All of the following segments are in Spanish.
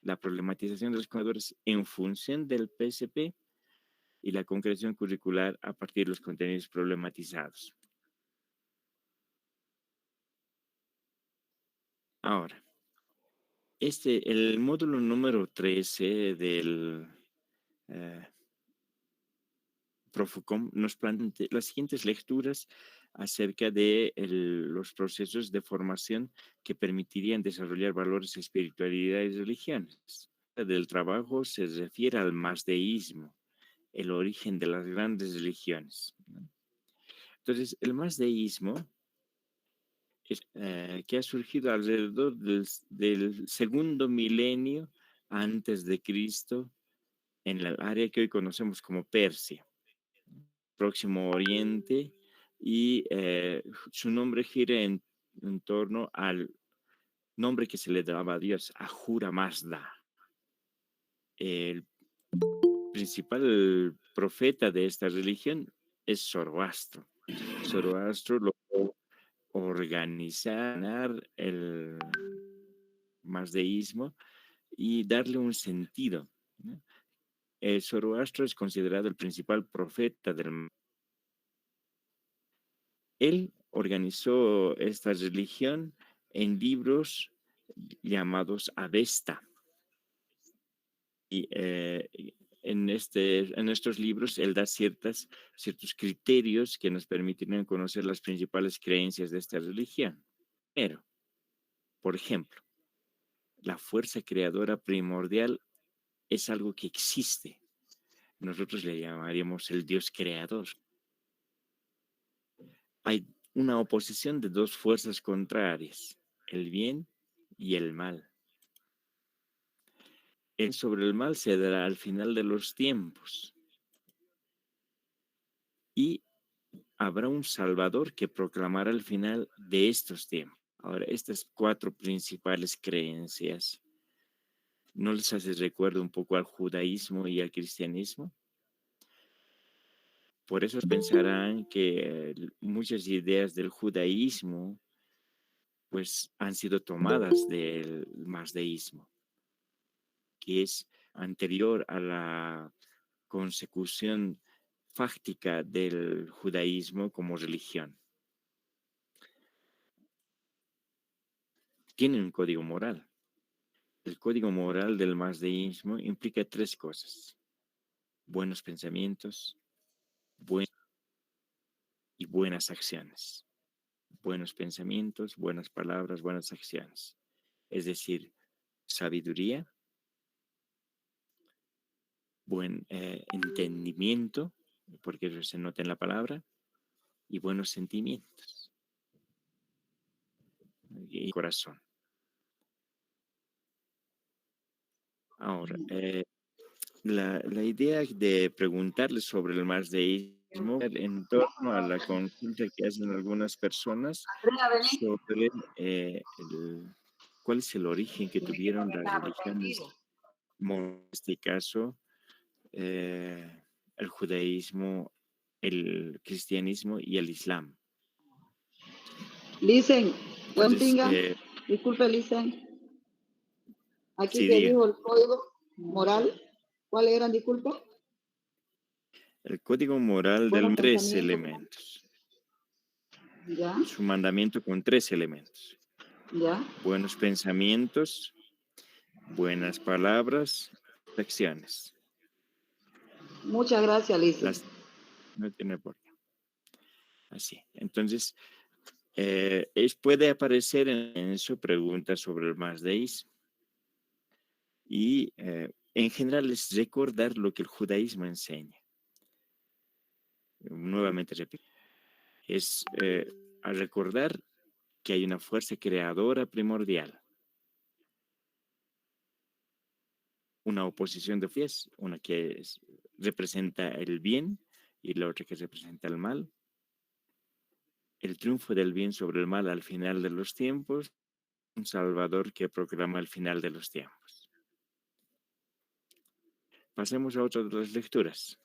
la problematización de los contadores en función del PSP y la concreción curricular a partir de los contenidos problematizados. Ahora, el módulo número 13 del eh, Profucom nos plantea las siguientes lecturas acerca de los procesos de formación que permitirían desarrollar valores, espiritualidad y religiones. Del trabajo se refiere al mazdeísmo, el origen de las grandes religiones, ¿no? Entonces, el mazdeísmo que ha surgido alrededor del segundo milenio antes de Cristo en el área que hoy conocemos como Persia, Próximo Oriente, y su nombre gira en torno al nombre que se le daba a Dios, Ahura Mazda. El principal profeta de esta religión es Zoroastro. Zoroastro logró organizar el mazdeísmo y darle un sentido, ¿no? Zoroastro es considerado el principal profeta del. Él organizó esta religión en libros llamados Avesta. Y en estos libros él da ciertos criterios que nos permitirían conocer las principales creencias de esta religión. Pero, por ejemplo, la fuerza creadora primordial es algo que existe. Nosotros le llamaríamos el Dios creador. Hay una oposición de dos fuerzas contrarias, el bien y el mal. El sobre el mal se dará al final de los tiempos. Y habrá un Salvador que proclamará el final de estos tiempos. Ahora, estas cuatro principales creencias, ¿no les hace recuerdo un poco al judaísmo y al cristianismo? Por eso pensarán que muchas ideas del judaísmo pues han sido tomadas del mazdeísmo, que es anterior a la consecución fáctica del judaísmo como religión. Tienen un código moral. El código moral del mazdeísmo implica tres cosas: buenos pensamientos, y buenas acciones. Buenos pensamientos, buenas palabras, buenas acciones. Es decir, sabiduría, buen entendimiento, porque eso se nota en la palabra, y buenos sentimientos y corazón. Ahora, la idea de preguntarle sobre el mazdeísmo en torno a la consulta que hacen algunas personas sobre cuál es el origen que tuvieron las religiones, en este caso, el judaísmo, el cristianismo y el islam. Listen, buen Entonces, pinga. Disculpe, Listen. Aquí sí, que diga. dijo el código moral. ¿Cuáles eran, disculpa? El código moral Buenos de tres pensamientos. elementos. Ya, Su mandamiento con tres elementos: ya. buenos pensamientos, buenas palabras, acciones. Muchas gracias, Listen. No tiene por qué. Así. Entonces, puede aparecer en su pregunta sobre el mazdeísmo. Y en general es recordar lo que el judaísmo enseña. Nuevamente repito, es a recordar que hay una fuerza creadora primordial, una oposición de fuerzas, una que representa el bien y la otra que representa el mal, el triunfo del bien sobre el mal al final de los tiempos, un Salvador que proclama el final de los tiempos. Pasemos a otra de las lecturas: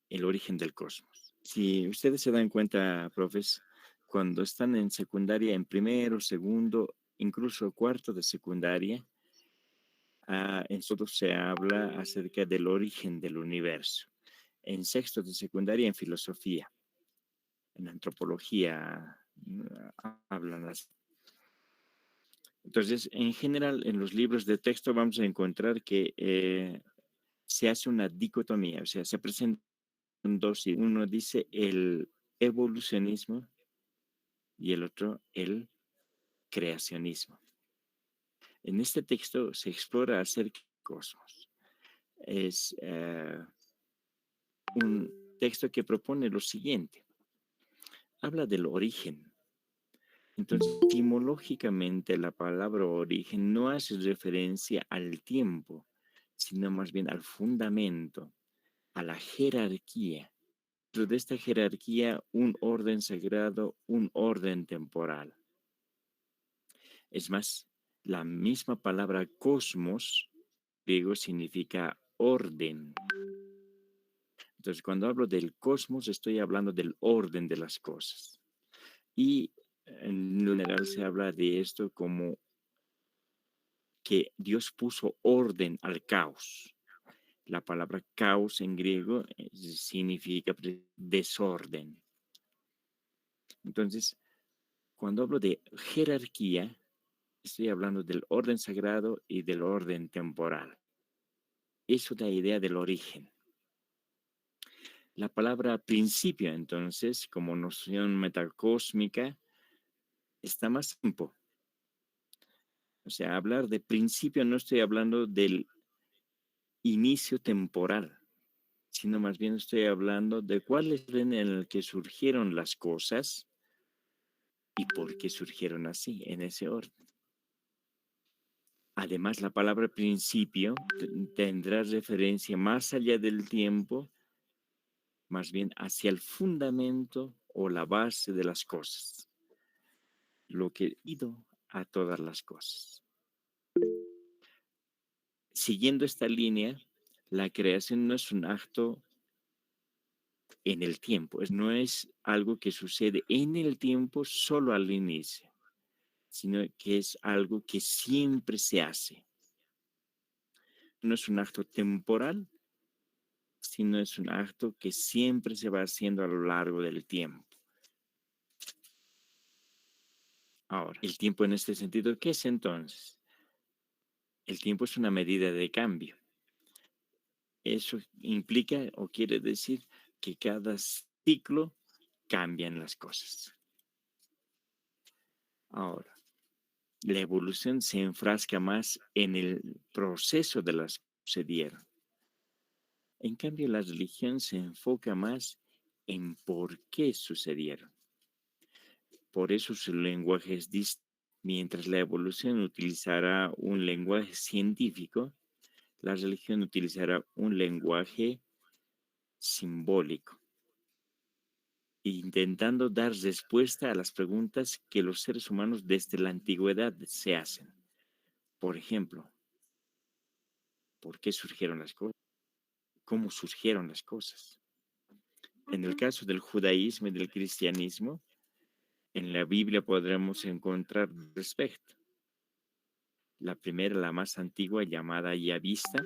el origen del cosmos. Si ustedes se dan cuenta, profes, cuando están en secundaria, en primero, segundo, incluso cuarto de secundaria, En todo se habla acerca del origen del universo. En sexto de secundaria, en filosofía, en antropología, hablan así. Entonces, en general, en los libros de texto vamos a encontrar que se hace una dicotomía, o sea, se presentan dos, y uno dice el evolucionismo y el otro el creacionismo. En este texto se explora acerca del cosmos. Es un texto que propone lo siguiente. Habla del origen. Entonces, etimológicamente, la palabra origen no hace referencia al tiempo, sino más bien al fundamento, a la jerarquía. Dentro de esta jerarquía, un orden sagrado, un orden temporal. Es más, la misma palabra cosmos, griego, significa orden. Entonces, cuando hablo del cosmos, estoy hablando del orden de las cosas. Y en general se habla de esto como que Dios puso orden al caos. La palabra caos en griego significa desorden. Entonces, cuando hablo de jerarquía, estoy hablando del orden sagrado y del orden temporal. Eso da idea del origen. La palabra principio, entonces, como noción metacósmica, está más tiempo. O sea, hablar de principio no estoy hablando del inicio temporal, sino más bien estoy hablando de cuál es el orden en el que surgieron las cosas y por qué surgieron así, en ese orden. Además, la palabra principio tendrá referencia más allá del tiempo, más bien hacia el fundamento o la base de las cosas, lo que ha ido a todas las cosas. Siguiendo esta línea, la creación no es un acto en el tiempo, no es algo que sucede en el tiempo solo al inicio, sino que es algo que siempre se hace. No es un acto temporal, sino es un acto que siempre se va haciendo a lo largo del tiempo. Ahora, el tiempo en este sentido, ¿qué es entonces? El tiempo es una medida de cambio. Eso implica o quiere decir que cada ciclo cambian las cosas. Ahora, la evolución se enfrasca más en el proceso de las que sucedieron. En cambio, la religión se enfoca más en por qué sucedieron. Por eso su lenguaje es distinto. Mientras la evolución utilizará un lenguaje científico, la religión utilizará un lenguaje simbólico, intentando dar respuesta a las preguntas que los seres humanos desde la antigüedad se hacen. Por ejemplo, ¿por qué surgieron las cosas? ¿Cómo surgieron las cosas? En el caso del judaísmo y del cristianismo, en la Biblia podremos encontrar respecto. La primera, la más antigua, llamada Yavista,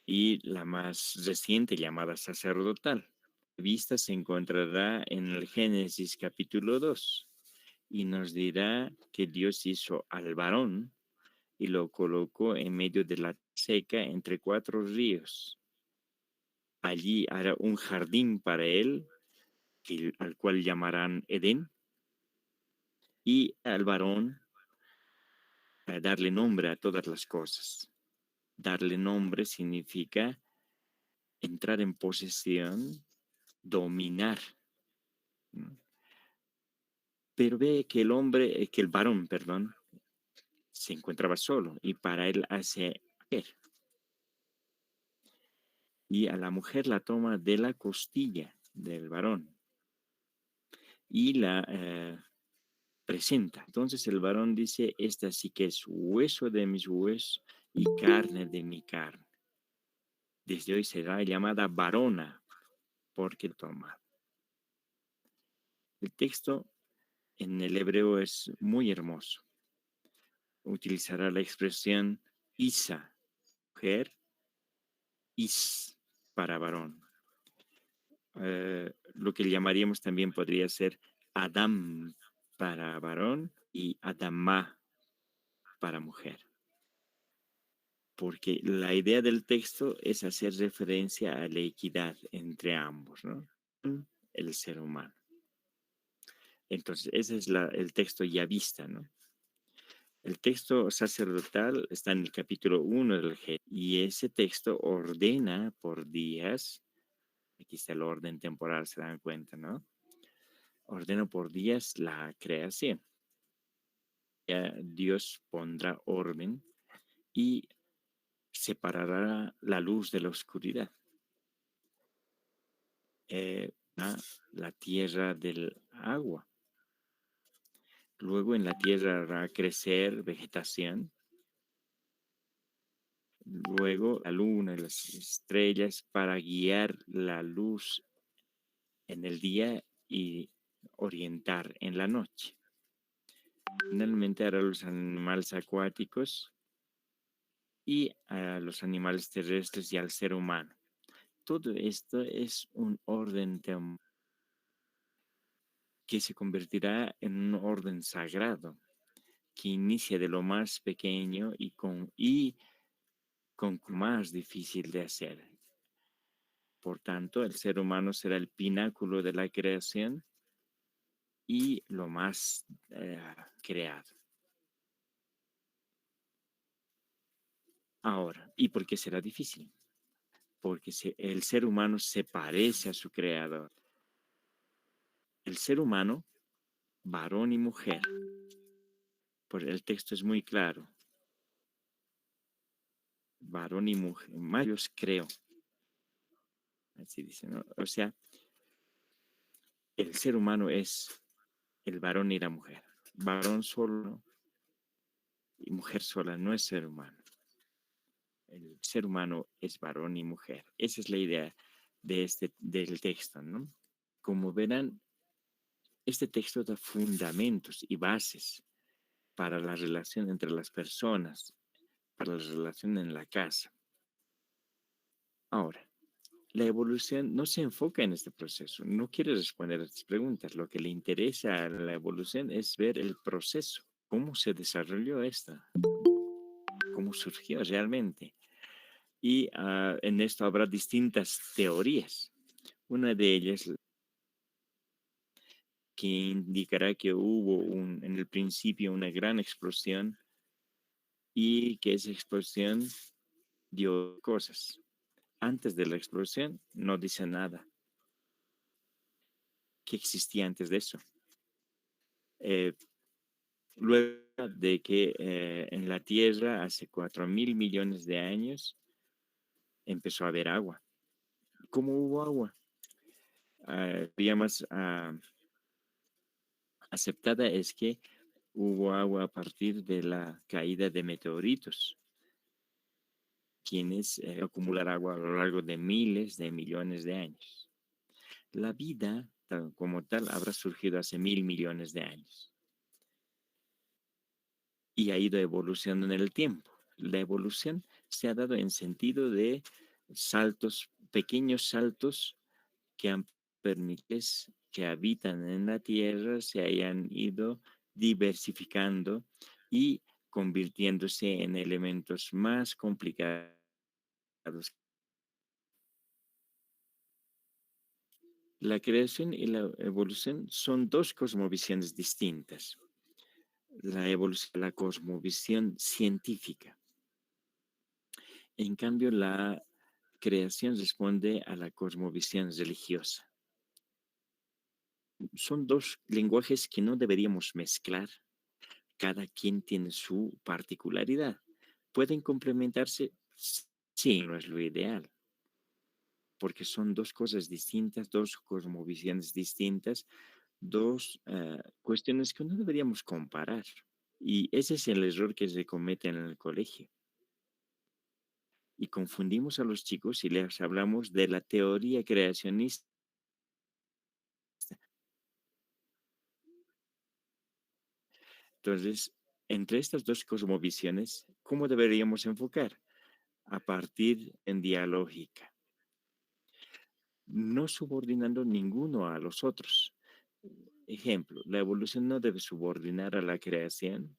y la más reciente, llamada sacerdotal. Yavista se encontrará en el Génesis capítulo 2 y nos dirá que Dios hizo al varón y lo colocó en medio de la seca entre 4 ríos. Allí hará un jardín para él, al cual llamarán Edén, y al varón a darle nombre a todas las cosas. Darle nombre significa entrar en posesión, dominar. Pero ve que que el varón, perdón, se encontraba solo y para él hace mujer. Y a la mujer la toma de la costilla del varón y la presenta. Entonces el varón dice, esta sí que es hueso de mis huesos y carne de mi carne. Desde hoy será llamada varona porque toma. El texto en el hebreo es muy hermoso. Utilizará la expresión Isa, mujer, Is, para varón. Lo que llamaríamos también podría ser Adam para varón y Adamá para mujer. Porque la idea del texto es hacer referencia a la equidad entre ambos, ¿no? El ser humano. Entonces, ese es el texto yavista, ¿no? El texto sacerdotal está en el capítulo 1 del Génesis y ese texto ordena por días, aquí está el orden temporal, se dan cuenta, ¿no? Ordena por días la creación. Ya Dios pondrá orden y separará la luz de la oscuridad. La tierra del agua. Luego en la tierra hará crecer vegetación. Luego la luna y las estrellas para guiar la luz en el día y orientar en la noche. Finalmente hará los animales acuáticos y a los animales terrestres y al ser humano. Todo esto es un orden que se convertirá en un orden sagrado, que inicia de lo más pequeño y con más difícil de hacer. Por tanto, el ser humano será el pináculo de la creación y lo más creado. Ahora, ¿y por qué será difícil? Porque el ser humano se parece a su creador. El ser humano, varón y mujer, pues el texto es muy claro. Varón y mujer, Dios creó. Así dice, ¿no? O sea, el ser humano es el varón y la mujer. Varón solo y mujer sola no es ser humano. El ser humano es varón y mujer. Esa es la idea del texto, ¿no? Como verán, este texto da fundamentos y bases para la relación entre las personas, para la relación en la casa. Ahora, la evolución no se enfoca en este proceso, no quiere responder a estas preguntas. Lo que le interesa a la evolución es ver el proceso, cómo se desarrolló esta, cómo surgió realmente. Y en esto habrá distintas teorías. Una de ellas que indicará que hubo en el principio una gran explosión y que esa explosión dio cosas. Antes de la explosión no dice nada. ¿Qué existía antes de eso? Luego de que en la Tierra hace 4.000 millones de años empezó a haber agua. ¿Cómo hubo agua? Vía más aceptada es que hubo agua a partir de la caída de meteoritos, quienes acumular agua a lo largo de miles de millones de años. La vida como tal habrá surgido hace 1.000 millones de años y ha ido evolucionando en el tiempo. La evolución se ha dado en sentido de saltos, pequeños saltos que han permitido que habitan en la Tierra se hayan ido diversificando y convirtiéndose en elementos más complicados. La creación y la evolución son dos cosmovisiones distintas. La evolución, la cosmovisión científica. En cambio, la creación responde a la cosmovisión religiosa. Son dos lenguajes que no deberíamos mezclar. Cada quien tiene su particularidad. ¿Pueden complementarse? Sí, no es lo ideal, porque son dos cosas distintas, dos cosmovisiones distintas, dos cuestiones que no deberíamos comparar. Y ese es el error que se comete en el colegio. Y confundimos a los chicos y les hablamos de la teoría creacionista. Entonces, entre estas dos cosmovisiones, ¿cómo deberíamos enfocar? A partir en dialógica, no subordinando ninguno a los otros. Ejemplo, la evolución no debe subordinar a la creación,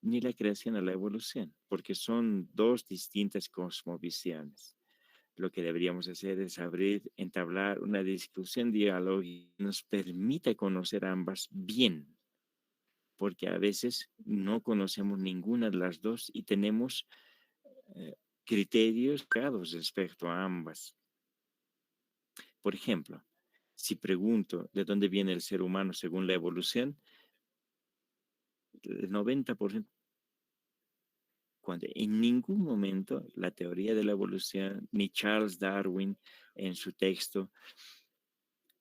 ni la creación a la evolución, porque son dos distintas cosmovisiones. Lo que deberíamos hacer es entablar una discusión dialógica que nos permita conocer ambas bien, porque a veces no conocemos ninguna de las dos y tenemos eh, criterios claros respecto a ambas. Por ejemplo, si pregunto de dónde viene el ser humano según la evolución, el 90%, cuando en ningún momento la teoría de la evolución, ni Charles Darwin en su texto,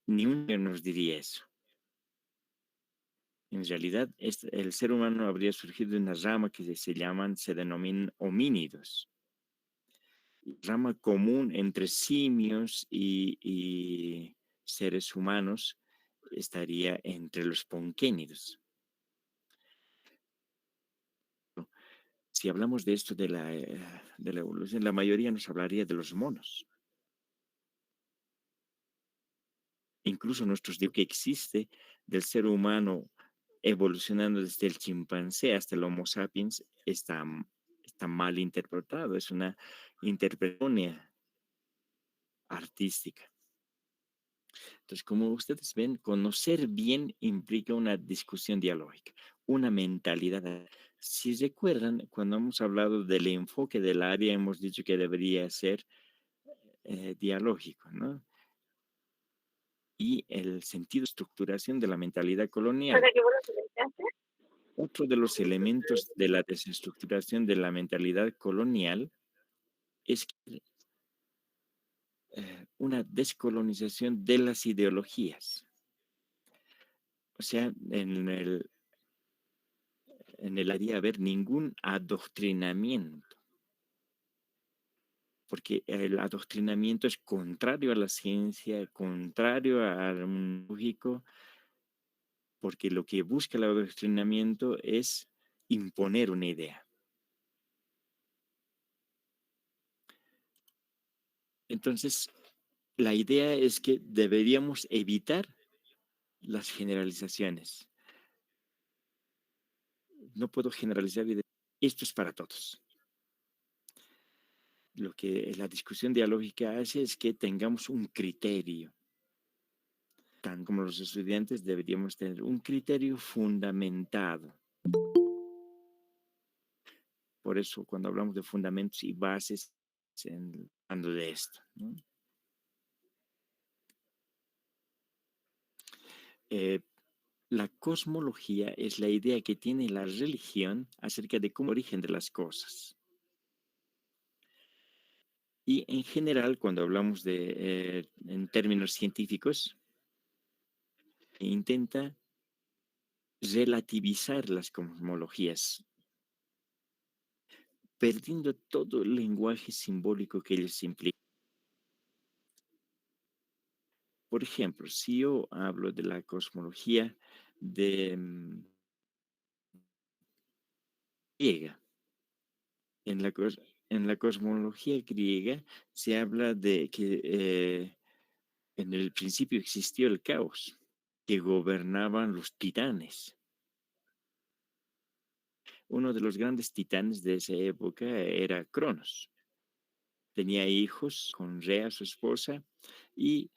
ni uno nos diría eso. En realidad, el ser humano habría surgido de una rama que se denominan homínidos. Rama común entre simios y seres humanos estaría entre los ponquénidos. Si hablamos de esto de la evolución, la mayoría nos hablaría de los monos. Incluso nuestros digo que existe del ser humano evolucionando desde el chimpancé hasta el Homo sapiens está mal interpretado, es una interpretación artística. Entonces, como ustedes ven, conocer bien implica una discusión dialógica, una mentalidad. Si recuerdan, cuando hemos hablado del enfoque del área, hemos dicho que debería ser dialógico, ¿no? Y el sentido de estructuración de la mentalidad colonial. Otro de los elementos de la desestructuración de la mentalidad colonial es una descolonización de las ideologías. O sea, en el área haber ningún adoctrinamiento, porque el adoctrinamiento es contrario a la ciencia, contrario al lógico, porque lo que busca el adoctrinamiento es imponer una idea. Entonces, la idea es que deberíamos evitar las generalizaciones. No puedo generalizar y decir, esto es para todos. Lo que la discusión dialógica hace es que tengamos un criterio. Tan como los estudiantes deberíamos tener un criterio fundamentado. Por eso cuando hablamos de fundamentos y bases, hablando de esto, ¿no? La cosmología es la idea que tiene la religión acerca de cómo origen de las cosas. Y en general, cuando hablamos en términos científicos, intenta relativizar las cosmologías, perdiendo todo el lenguaje simbólico que ellos implican. Por ejemplo, si yo hablo de la cosmología griega, en la cosmología griega se habla de que en el principio existió el caos, que gobernaban los titanes. Uno de los grandes titanes de esa época era Cronos. Tenía hijos con Rea, su esposa, y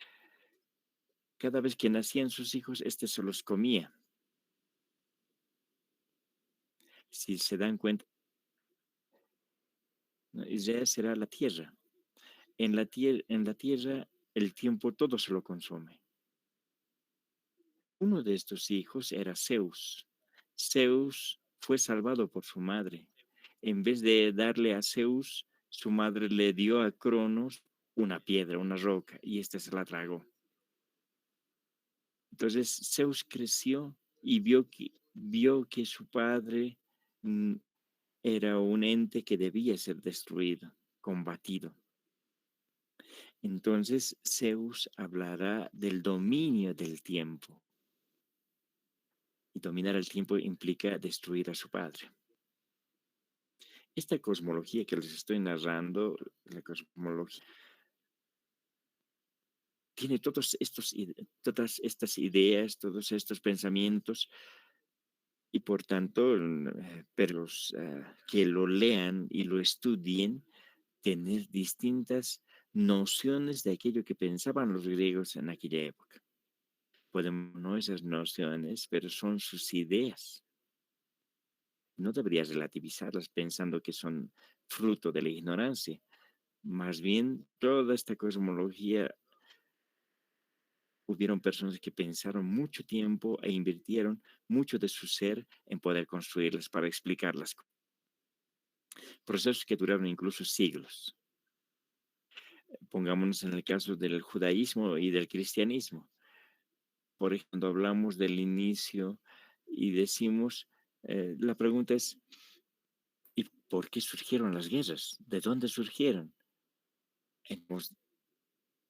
cada vez que nacían sus hijos, se los comía. Si se dan cuenta, ¿no? Rea será la tierra. En la tierra, el tiempo todo se lo consume. Uno de estos hijos era Zeus. Zeus fue salvado por su madre. En vez de darle a Zeus, su madre le dio a Cronos una piedra, una roca, y se la tragó. Entonces Zeus creció y vio que su padre era un ente que debía ser destruido, combatido. Entonces Zeus hablará del dominio del tiempo. Y dominar el tiempo implica destruir a su padre. Esta cosmología que les estoy narrando, la cosmología, tiene todas estas ideas, todos estos pensamientos, y por tanto, pero los que lo lean y lo estudien, tener distintas nociones de aquello que pensaban los griegos en aquella época. Podemos no esas nociones, pero son sus ideas. No deberías relativizarlas pensando que son fruto de la ignorancia. Más bien, toda esta cosmología, hubieron personas que pensaron mucho tiempo e invirtieron mucho de su ser en poder construirlas para explicarlas. Procesos que duraron incluso siglos. Pongámonos en el caso del judaísmo y del cristianismo. Por ejemplo, cuando hablamos del inicio y decimos, la pregunta es, ¿y por qué surgieron las guerras? ¿De dónde surgieron?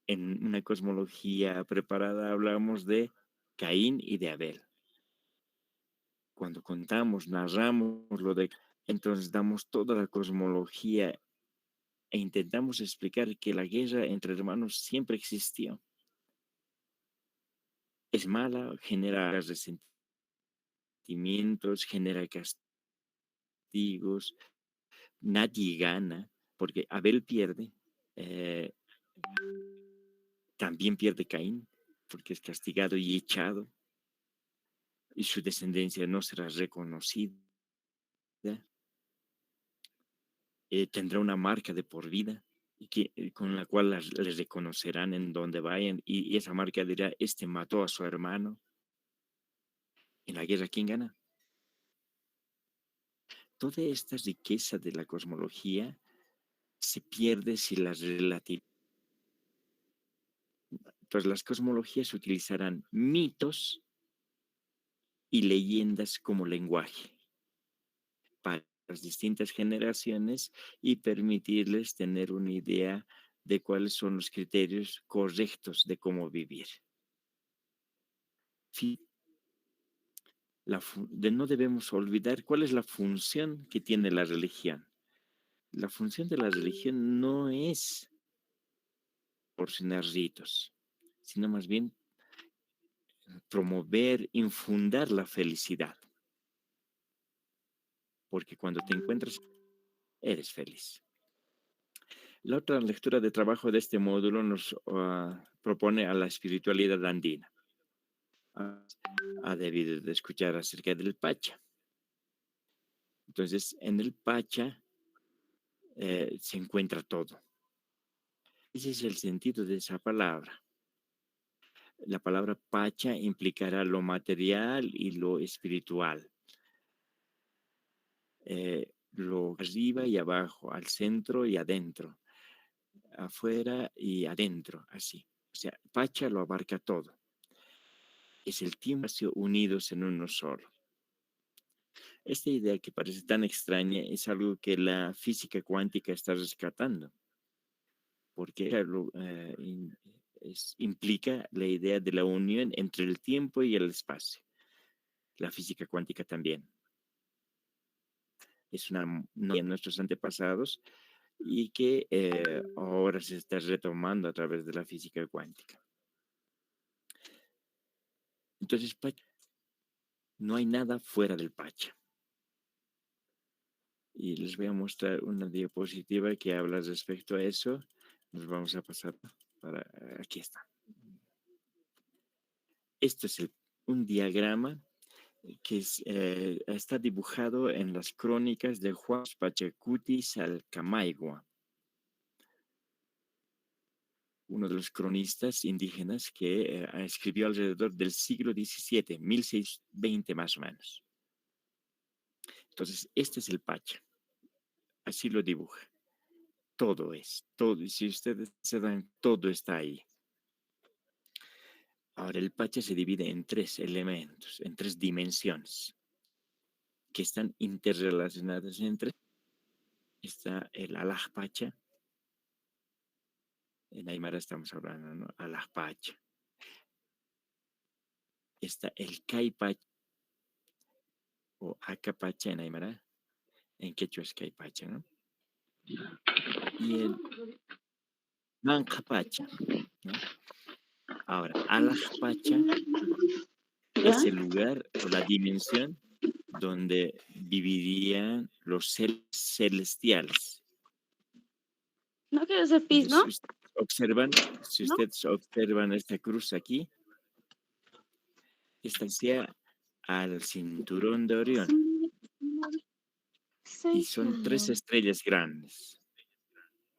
En una cosmología preparada hablamos de Caín y de Abel. Cuando contamos, narramos lo de, entonces damos toda la cosmología e intentamos explicar que la guerra entre hermanos siempre existió. Es mala, genera resentimientos, genera castigos, nadie gana, porque Abel pierde, eh, también pierde Caín, porque es castigado y echado, y su descendencia no será reconocida, tendrá una marca de por vida, y con la cual les reconocerán en donde vayan, y esa marca dirá, este mató a su hermano. En la guerra, ¿quién gana? Toda esta riqueza de la cosmología se pierde si las relativizamos. Entonces, las cosmologías utilizarán mitos y leyendas como lenguaje para las distintas generaciones y permitirles tener una idea de cuáles son los criterios correctos de cómo vivir. No debemos olvidar cuál es la función que tiene la religión. La función de la religión no es proporcionar ritos, sino más bien promover, infundar la felicidad. Porque cuando te encuentras, eres feliz. La otra lectura de trabajo de este módulo nos propone a la espiritualidad andina. Ha debido de escuchar acerca del Pacha. Entonces, en el Pacha se encuentra todo. Ese es el sentido de esa palabra. La palabra Pacha implicará lo material y lo espiritual. Lo arriba y abajo, al centro y adentro, afuera y adentro, así. O sea, Pacha lo abarca todo. Es el tiempo unidos en uno solo. Esta idea que parece tan extraña es algo que la física cuántica está rescatando, porque implica la idea de la unión entre el tiempo y el espacio. La física cuántica también. Es una de nuestros antepasados y que ahora se está retomando a través de la física cuántica. Entonces, no hay nada fuera del Pacha. Y les voy a mostrar una diapositiva que habla respecto a eso. Nos vamos a pasar para aquí está. Esto es un diagrama que está dibujado en las crónicas de Juan Pachacuti Salcamaigua, uno de los cronistas indígenas que escribió alrededor del siglo XVII, 1620 más o menos. Entonces, este es el Pacha. Así lo dibuja. Todo es, todo. Si ustedes se dan, todo está ahí. Ahora, el Pacha se divide en tres elementos, en tres dimensiones, que están interrelacionadas entre. Está el Alaj Pacha. En Aymara estamos hablando, ¿no? Alaj Pacha. Está el Kai Pacha o Aka Pacha en Aymara. en quechua es caipacha, ¿no? Y el mancapacha, ¿no? Ahora, alajpacha ¿Ya? es el lugar o la dimensión donde vivirían los seres celestiales. No quiero ser pis, Entonces, ¿no? si ¿No? ustedes observan esta cruz aquí, esta hacia al cinturón de Orión y son 3 estrellas grandes,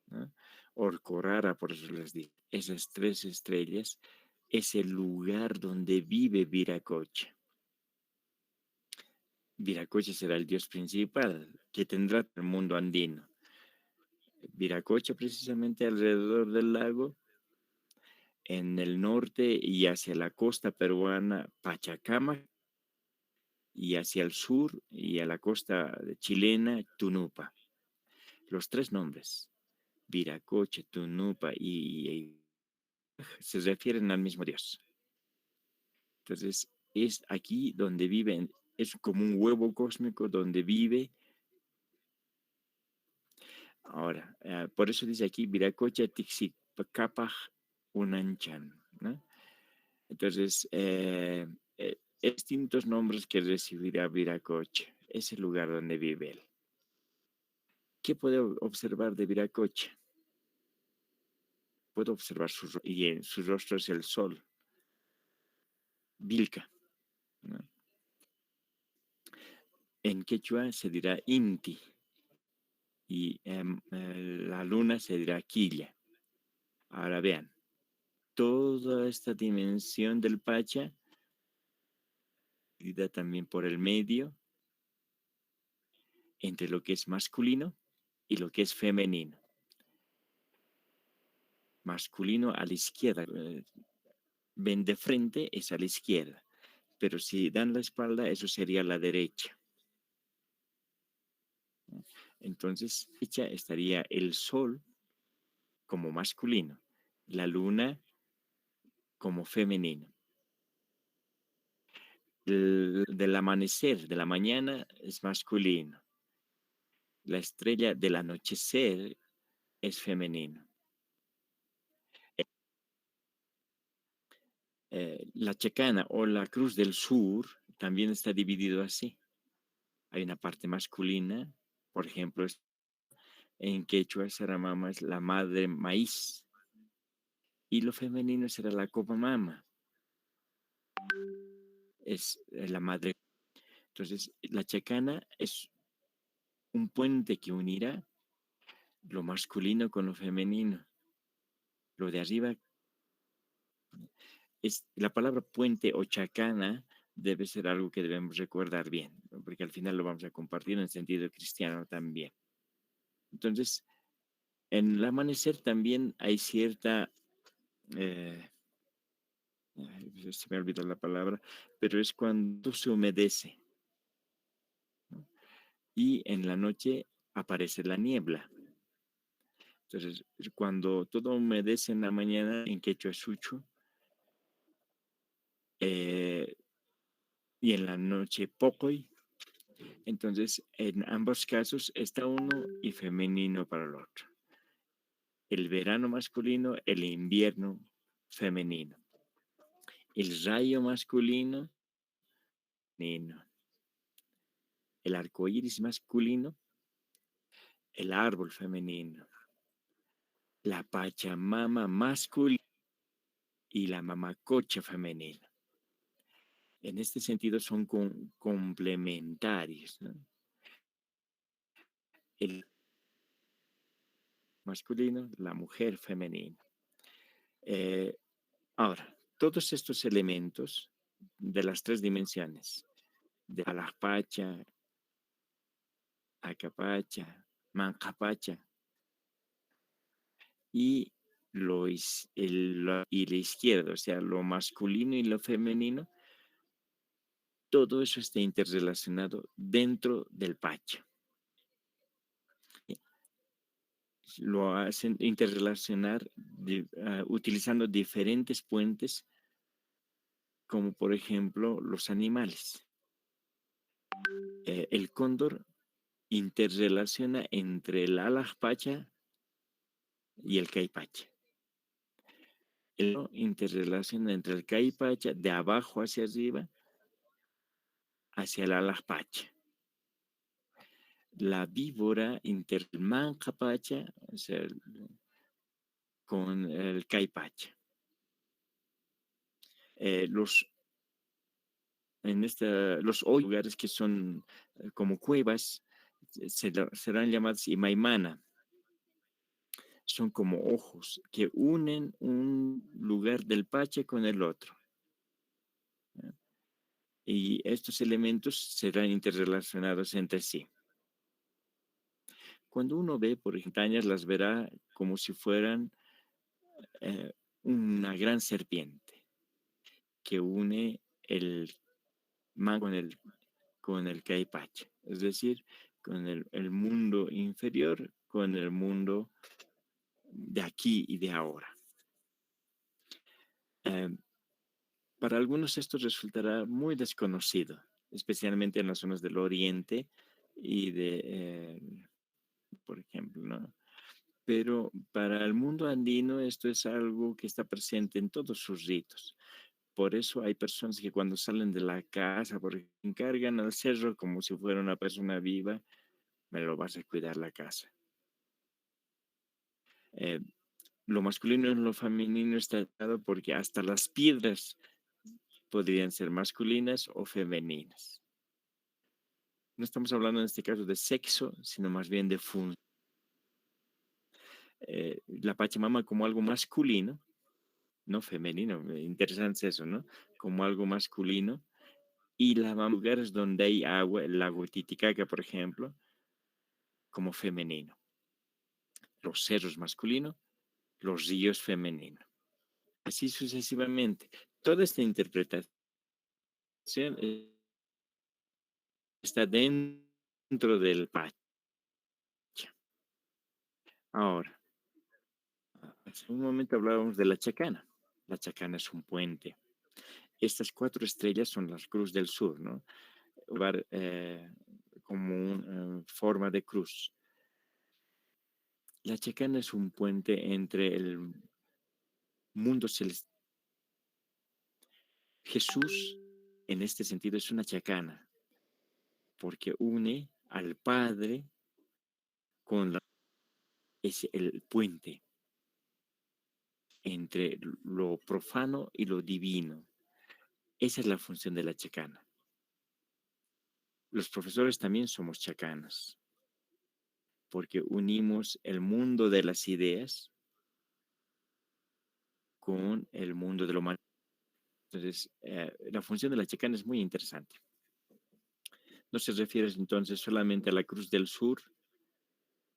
¿no? Orcorara, por eso les digo, esas 3 estrellas es el lugar donde vive Viracocha. Viracocha será el dios principal que tendrá el mundo andino. Viracocha precisamente alrededor del lago, en el norte y hacia la costa peruana Pachacama y hacia el sur y a la costa chilena Tunupa. Los 3 nombres, Viracocha, Tunupa y se refieren al mismo dios. Entonces, es aquí donde viven, es como un huevo cósmico donde vive. Ahora, por eso dice aquí, Viracocha Tixicapaj Unanchan, ¿no? Entonces, distintos nombres que recibirá Viracocha, es el lugar donde vive él. ¿Qué puedo observar de Viracocha? Puedo observar y en su rostro es el sol, Vilca, ¿no? En quechua se dirá Inti y la luna se dirá Quilla. Ahora vean, toda esta dimensión del Pacha, dividida también por el medio, entre lo que es masculino y lo que es femenino. Masculino a la izquierda, ven de frente es a la izquierda, pero si dan la espalda, eso sería a la derecha. Entonces, estaría el sol como masculino, la luna como femenino. Del amanecer, de la mañana, es masculino. La estrella del anochecer es femenino. La chacana o la cruz del sur también está dividido así. Hay una parte masculina, por ejemplo, en quechua Saramama es la madre maíz y lo femenino será la copa mama, es la madre. Entonces, la chacana es un puente que unirá lo masculino con lo femenino. Lo de arriba es la palabra puente o chacana debe ser algo que debemos recordar bien, ¿no? Porque al final lo vamos a compartir en sentido cristiano también. Entonces, en el amanecer también hay cierta, se me olvidó la palabra, pero es cuando se humedece, ¿no? Y en la noche aparece la niebla. Entonces, cuando todo humedece en la mañana en quechua sucho, y en la noche pocoy, entonces en ambos casos está uno y femenino para el otro. El verano masculino, el invierno femenino. El rayo masculino, femenino. El arco iris masculino, el árbol femenino. La pachamama masculina y la mamacocha femenina. En este sentido son complementarios, ¿no? El masculino, la mujer femenina. Ahora, todos estos elementos de las 3 dimensiones, de Alajpacha, Acapacha, Mancapacha y y la izquierda, o sea, lo masculino y lo femenino, todo eso está interrelacionado dentro del Pacha. Lo hacen interrelacionar utilizando diferentes puentes, como por ejemplo los animales. El cóndor interrelaciona entre el Alajpacha y el Caipacha. El interrelaciona entre el Caipacha de abajo hacia arriba hacia el Alajpacha. La víbora inter el Manjapacha, o sea, con el Caipacha. Los lugares que son como cuevas serán llamados Imaimana. Son como ojos que unen un lugar del Pacha con el otro. Y estos elementos serán interrelacionados entre sí. Cuando uno ve por montañas, las verá como si fueran una gran serpiente que une el man con el Caipacha, es decir, con el mundo inferior, con el mundo de aquí y de ahora. Para algunos esto resultará muy desconocido, especialmente en las zonas del oriente y por ejemplo, ¿no? Pero para el mundo andino esto es algo que está presente en todos sus ritos. Por eso hay personas que cuando salen de la casa, porque encargan al cerro como si fuera una persona viva, me lo vas a cuidar la casa. Lo masculino y lo femenino está dado porque hasta las piedras podrían ser masculinas o femeninas. No estamos hablando en este caso de sexo, sino más bien de función. La Pachamama como algo masculino, no femenino, interesante eso, ¿no? Como algo masculino. Y la lugares donde hay agua, el lago Titicaca, por ejemplo, como femenino. Los cerros masculinos, los ríos femeninos. Así sucesivamente. Toda esta interpretación está dentro del Pacha. Ahora, hace un momento hablábamos de la chacana. La chacana es un puente. Estas 4 estrellas son las Cruz del Sur, ¿no? Como una forma de cruz. La chacana es un puente entre el mundo celestial. Jesús, en este sentido, es una chacana, porque une al Padre con es el puente entre lo profano y lo divino. Esa es la función de la chacana. Los profesores también somos chacanas, porque unimos el mundo de las ideas con el mundo de lo humano. Entonces, la función de la chacana es muy interesante. No se refiere entonces solamente a la Cruz del Sur,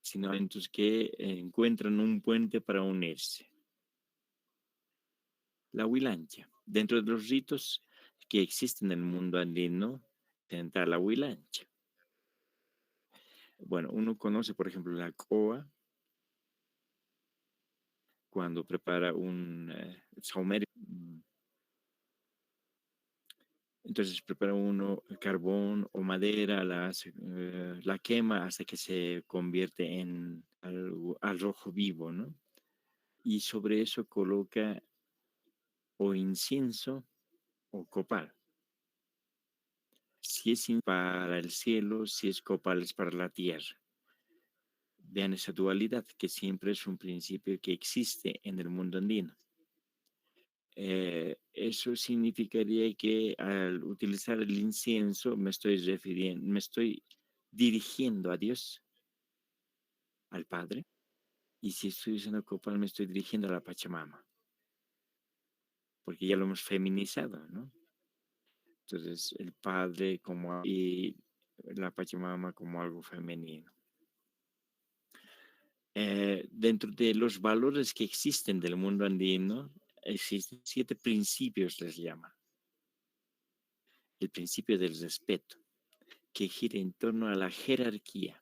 sino a entonces que encuentran un puente para unirse. La huilancha. Dentro de los ritos que existen en el mundo andino, está la huilancha. Bueno, uno conoce, por ejemplo, la coa, cuando prepara un saumerio. Entonces prepara uno carbón o madera, la quema hasta que se convierte en al rojo vivo, ¿no? Y sobre eso coloca o incienso o copal. Si es para el cielo, si es copal es para la tierra. Vean esa dualidad que siempre es un principio que existe en el mundo andino. Eso significaría que al utilizar el incienso me estoy dirigiendo a Dios, al Padre, y si estoy usando copal me estoy dirigiendo a la Pachamama, porque ya lo hemos feminizado, ¿no? Entonces el Padre y la Pachamama como algo femenino. Dentro de los valores que existen del mundo andino, existen 7 principios, les llaman. El principio del respeto, que gira en torno a la jerarquía.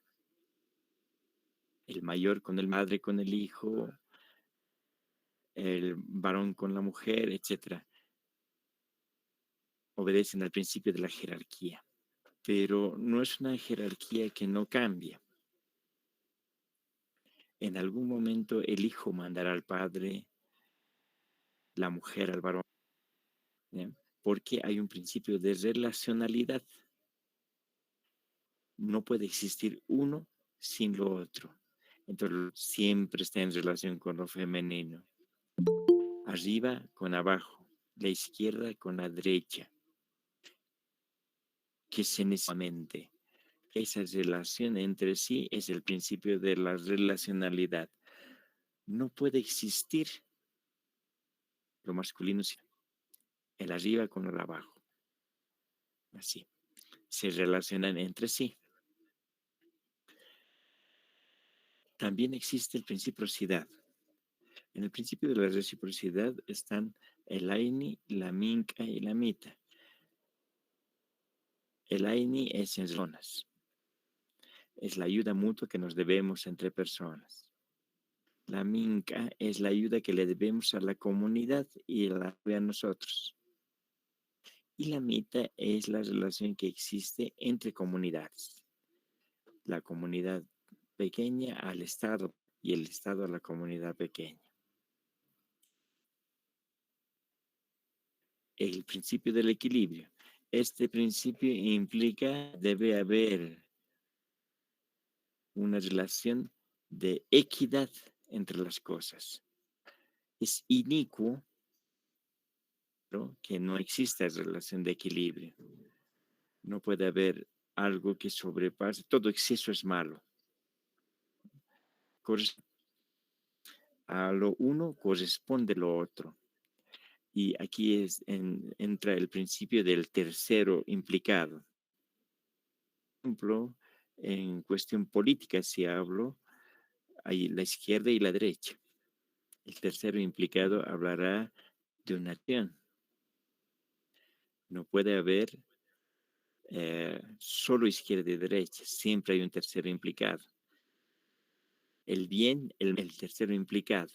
El mayor con el madre, con el hijo, el varón con la mujer, etc. Obedecen al principio de la jerarquía. pero no es una jerarquía que no cambia. En algún momento el hijo mandará al padre, la mujer al varón, ¿ya? Porque hay un principio de relacionalidad. No puede existir uno sin lo otro. Entonces siempre está en relación con lo femenino. Arriba con abajo, la izquierda con la derecha, que se necesariamente. Esa relación entre sí es el principio de la relacionalidad. No puede existir lo masculino sin el arriba con el abajo. Así. Se relacionan entre sí. También existe el principio de reciprocidad. En el principio de la reciprocidad están el Aini, la Minca y la Mita. El Aini es en zonas. Es la ayuda mutua que nos debemos entre personas. La Minca es la ayuda que le debemos a la comunidad y a nosotros. Y la Mita es la relación que existe entre comunidades. La comunidad pequeña al Estado y el Estado a la comunidad pequeña. El principio del equilibrio. Este principio implica debe haber una relación de equidad entre las cosas. Es inicuo, ¿no?, que no exista relación de equilibrio. No puede haber algo que sobrepase. Todo exceso es malo. A lo uno corresponde lo otro. Y aquí entra el principio del tercero implicado. Por ejemplo, en cuestión política, si hablo, hay la izquierda y la derecha. El tercero implicado hablará de una acción. No puede haber solo izquierda y derecha. Siempre hay un tercero implicado. El bien, el tercero implicado,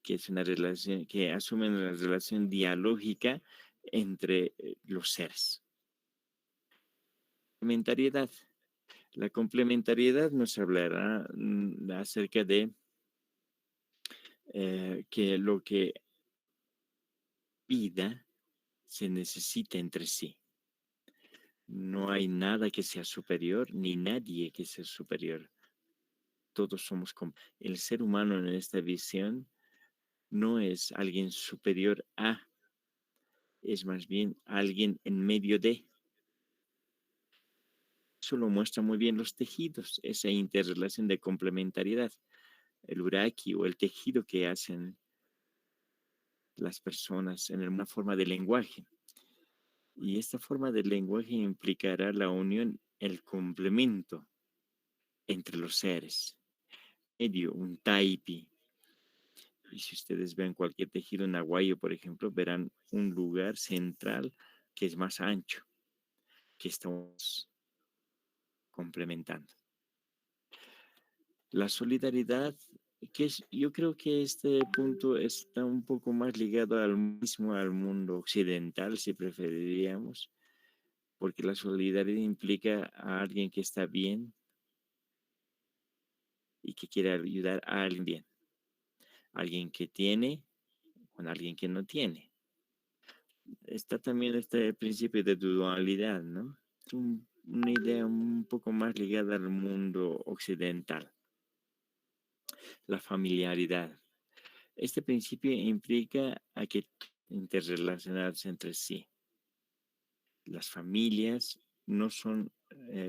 que es una relación, que asume una relación dialógica entre los seres. Complementariedad. La complementariedad nos hablará acerca de que lo que vida se necesita entre sí. No hay nada que sea superior ni nadie que sea superior. Todos somos el ser humano en esta visión no es alguien superior a, es más bien alguien en medio de. Eso lo muestra muy bien los tejidos, esa interrelación de complementariedad, el uraki o el tejido que hacen las personas en una forma de lenguaje. Y esta forma de lenguaje implicará la unión, el complemento entre los seres. Medio, un taipi. Y si ustedes ven cualquier tejido en aguayo, por ejemplo, verán un lugar central que es más ancho, que estamos complementando. La solidaridad, yo creo que este punto está un poco más ligado al mundo occidental, si preferiríamos, porque la solidaridad implica a alguien que está bien y que quiere ayudar a alguien bien. Alguien que tiene con alguien que no tiene. Está también este principio de dualidad, ¿no? Una idea un poco más ligada al mundo occidental. La familiaridad. Este principio implica a que interrelacionarse entre sí. Las familias no son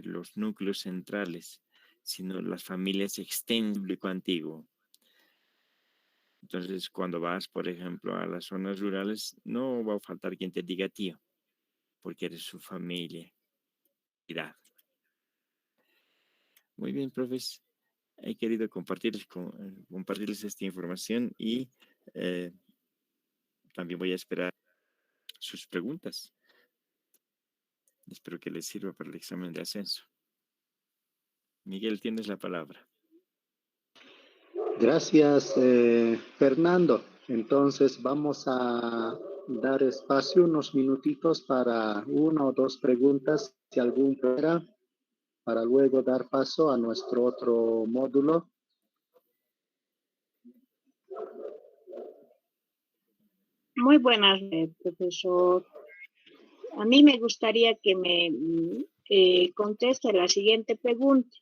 los núcleos centrales, sino las familias extensas público antiguo. Entonces, cuando vas, por ejemplo, a las zonas rurales, no va a faltar quien te diga tío, porque eres su familia. Muy bien, profes. He querido compartirles esta información y también voy a esperar sus preguntas. Espero que les sirva para el examen de ascenso. Miguel, tienes la palabra. Gracias, Fernando. Entonces vamos a dar espacio, unos minutitos para una o dos preguntas, si algún fuera, para luego dar paso a nuestro otro módulo. Muy buenas, profesor. A mí me gustaría que me conteste la siguiente pregunta.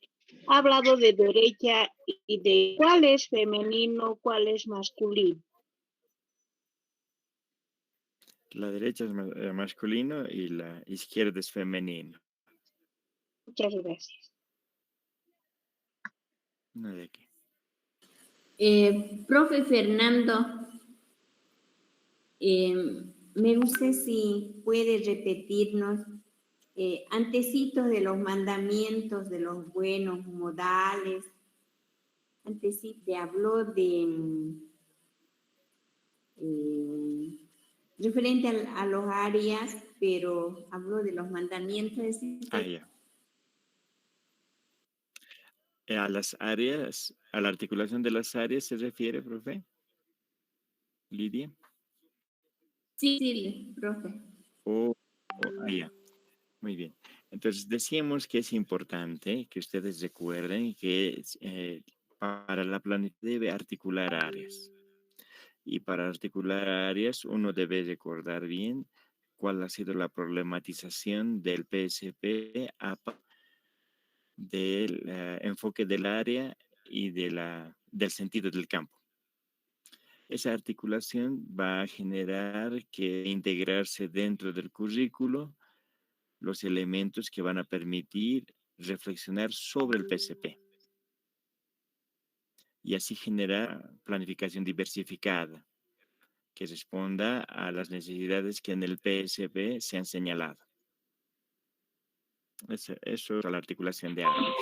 Ha hablado de derecha y de cuál es femenino, cuál es masculino. La derecha es masculino y la izquierda es femenino. Muchas gracias. No de qué. Profe Fernando, me gusta si puede repetirnos antecitos de los mandamientos, de los buenos modales. Antecito habló de referente a los áreas, pero habló de los mandamientos. Ya. A las áreas, a la articulación de las áreas se refiere, profe. Lidia. Sí, profe. Ya. Muy bien. Entonces decíamos que es importante que ustedes recuerden que para la planificación debe articular áreas. Y para articular áreas uno debe recordar bien cuál ha sido la problematización del PSP del enfoque del área y del sentido del campo. Esa articulación va a generar que integrarse dentro del currículo los elementos que van a permitir reflexionar sobre el PSP y así generar planificación diversificada que responda a las necesidades que en el PSP se han señalado. Eso es la articulación de áreas.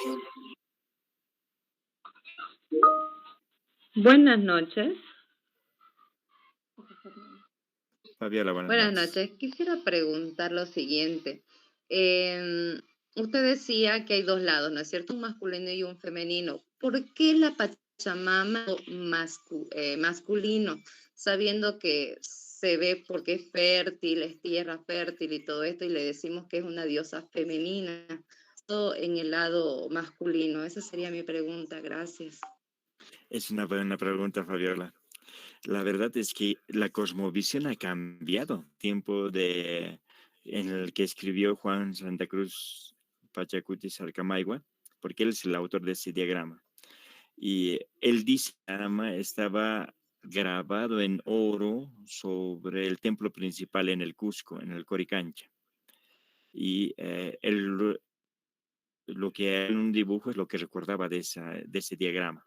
Buenas noches. Fabiola, Buenas noches. Quisiera preguntar lo siguiente. Usted decía que hay dos lados, ¿no es cierto? Un masculino y un femenino. ¿Por qué la Pachamama masculino? Sabiendo que se ve porque es fértil, es tierra fértil y todo esto, y le decimos que es una diosa femenina, todo en el lado masculino. Esa sería mi pregunta. Gracias. Es una buena pregunta, Fabiola. La verdad es que la cosmovisión ha cambiado. Tiempo en el que escribió Juan Santa Cruz Pachacuti Salcamayhua, porque él es el autor de ese diagrama. Y el diagrama estaba grabado en oro sobre el templo principal en el Cusco, en el Coricancha. Y lo que hay en un dibujo es lo que recordaba de ese diagrama.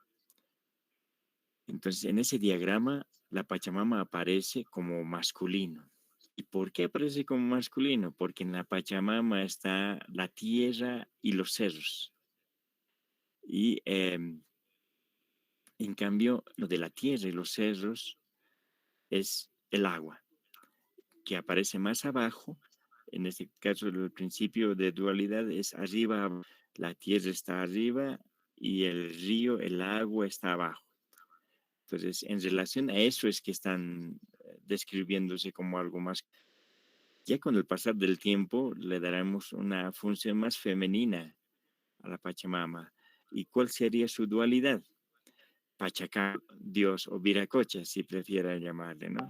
Entonces, en ese diagrama, la Pachamama aparece como masculino. ¿Y por qué aparece como masculino? Porque en la Pachamama está la tierra y los cerros. Y en cambio, lo de la tierra y los cerros es el agua, que aparece más abajo. En este caso, el principio de dualidad es arriba. La tierra está arriba y el río, el agua está abajo. Entonces, en relación a eso es que están describiéndose como algo más. Ya con el pasar del tiempo le daremos una función más femenina a la Pachamama. ¿Y cuál sería su dualidad? Pachacá, Dios, o Viracocha, si prefieren llamarle, ¿no?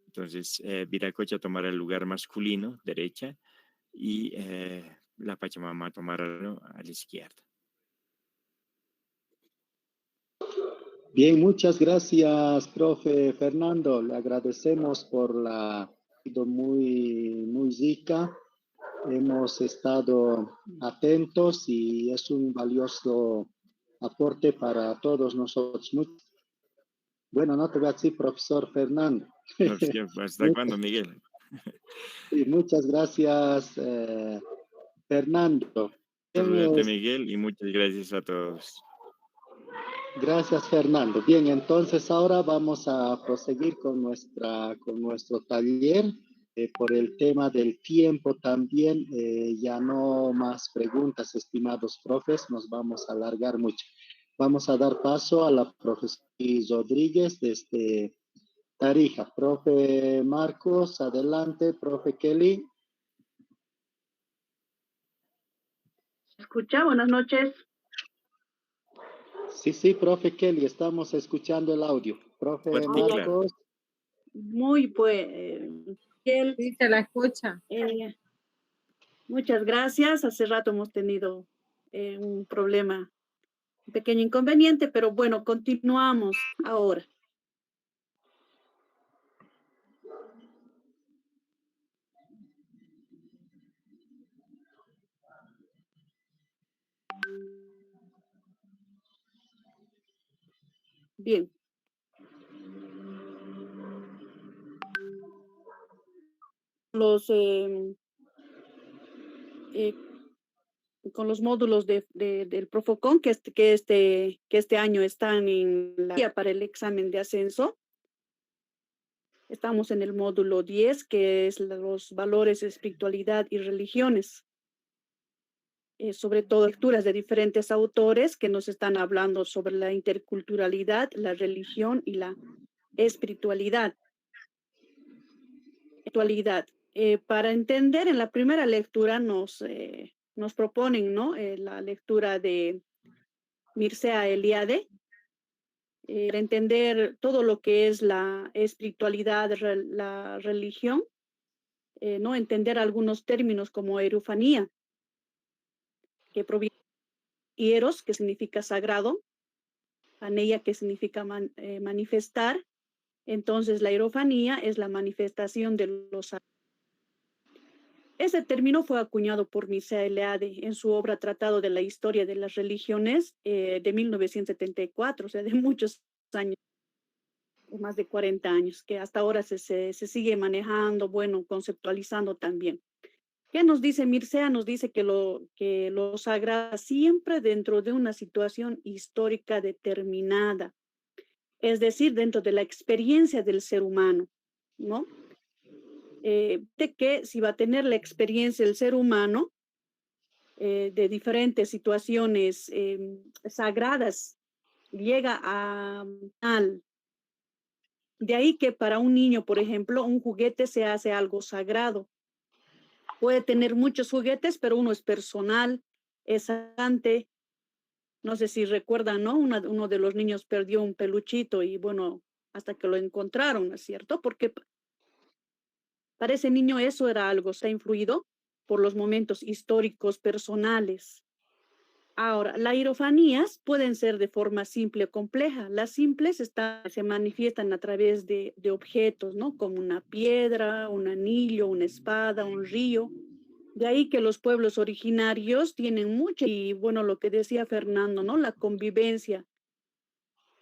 Entonces, Viracocha tomará el lugar masculino, derecha, y la Pachamama tomará a la izquierda. Bien, muchas gracias, profe Fernando. Le agradecemos por la muy rica. Hemos estado atentos y es un valioso aporte para todos nosotros. Bueno, no te voy a decir profesor Fernando. ¿Hasta cuándo, Miguel? Sí, muchas gracias, Fernando. Saludate, Miguel, y muchas gracias a todos. Gracias, Fernando. Bien, entonces ahora vamos a proseguir con nuestro taller. Por el tema del tiempo también, ya no más preguntas, estimados profes, nos vamos a alargar mucho. Vamos a dar paso a la profesora Rodríguez desde Tarija. Profe Marcos, adelante. Profe Kelly. ¿Escucha? Buenas noches. Sí, profe Kelly, estamos escuchando el audio. Profe Fuerte y claro. Marcos. Muy bien. Sí, se la escucha. Muchas gracias. Hace rato hemos tenido un problema, un pequeño inconveniente, pero bueno, continuamos ahora. Bien. Con los módulos del Profocon que este año están en la guía para el examen de ascenso. Estamos en el módulo 10, que es los valores, espiritualidad y religiones. Sobre todo lecturas de diferentes autores que nos están hablando sobre la interculturalidad, la religión y la espiritualidad. Para entender, en la primera lectura nos proponen, ¿no? La lectura de Mircea Eliade, para entender todo lo que es la espiritualidad, la religión, ¿no? Entender algunos términos como erufanía, que proviene de hieros, que significa sagrado, aneia, que significa manifestar. Entonces, la hierofanía es la manifestación de los sagrados. Ese término fue acuñado por Mircea Eliade en su obra Tratado de la Historia de las Religiones de 1974, o sea, de muchos años, más de 40 años, que hasta ahora se sigue manejando, bueno, conceptualizando también. ¿Qué nos dice Mircea? Nos dice que lo sagrado siempre dentro de una situación histórica determinada, es decir, dentro de la experiencia del ser humano, ¿no? De que si va a tener la experiencia del ser humano de diferentes situaciones sagradas, llega al... De ahí que para un niño, por ejemplo, un juguete se hace algo sagrado. Puede tener muchos juguetes, pero uno es personal, es santo. No sé si recuerdan, ¿no? Uno de los niños perdió un peluchito y bueno, hasta que lo encontraron, ¿no es cierto? Porque para ese niño eso era algo, está influido por los momentos históricos personales. Ahora, las hierofanías pueden ser de forma simple o compleja. Las simples se manifiestan a través de objetos, ¿no? Como una piedra, un anillo, una espada, un río. De ahí que los pueblos originarios tienen mucho, y bueno, lo que decía Fernando, ¿no? La convivencia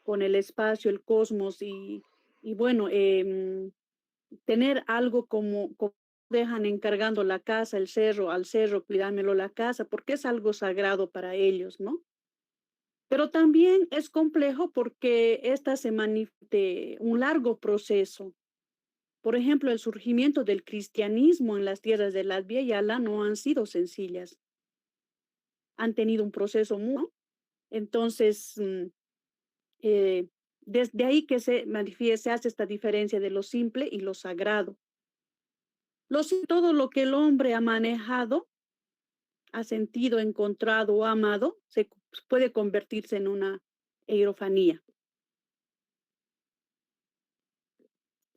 con el espacio, el cosmos y bueno, tener algo como dejan encargando la casa, el cerro, al cerro, cuidármelo la casa, porque es algo sagrado para ellos, ¿no? Pero también es complejo porque esta se manifiesta un largo proceso. Por ejemplo, el surgimiento del cristianismo en las tierras de Latvia y Ala no han sido sencillas. Han tenido un proceso muy... Entonces, desde ahí que se hace esta diferencia de lo simple y lo sagrado. Todo lo que el hombre ha manejado, ha sentido, encontrado o amado, se puede convertirse en una hierofanía.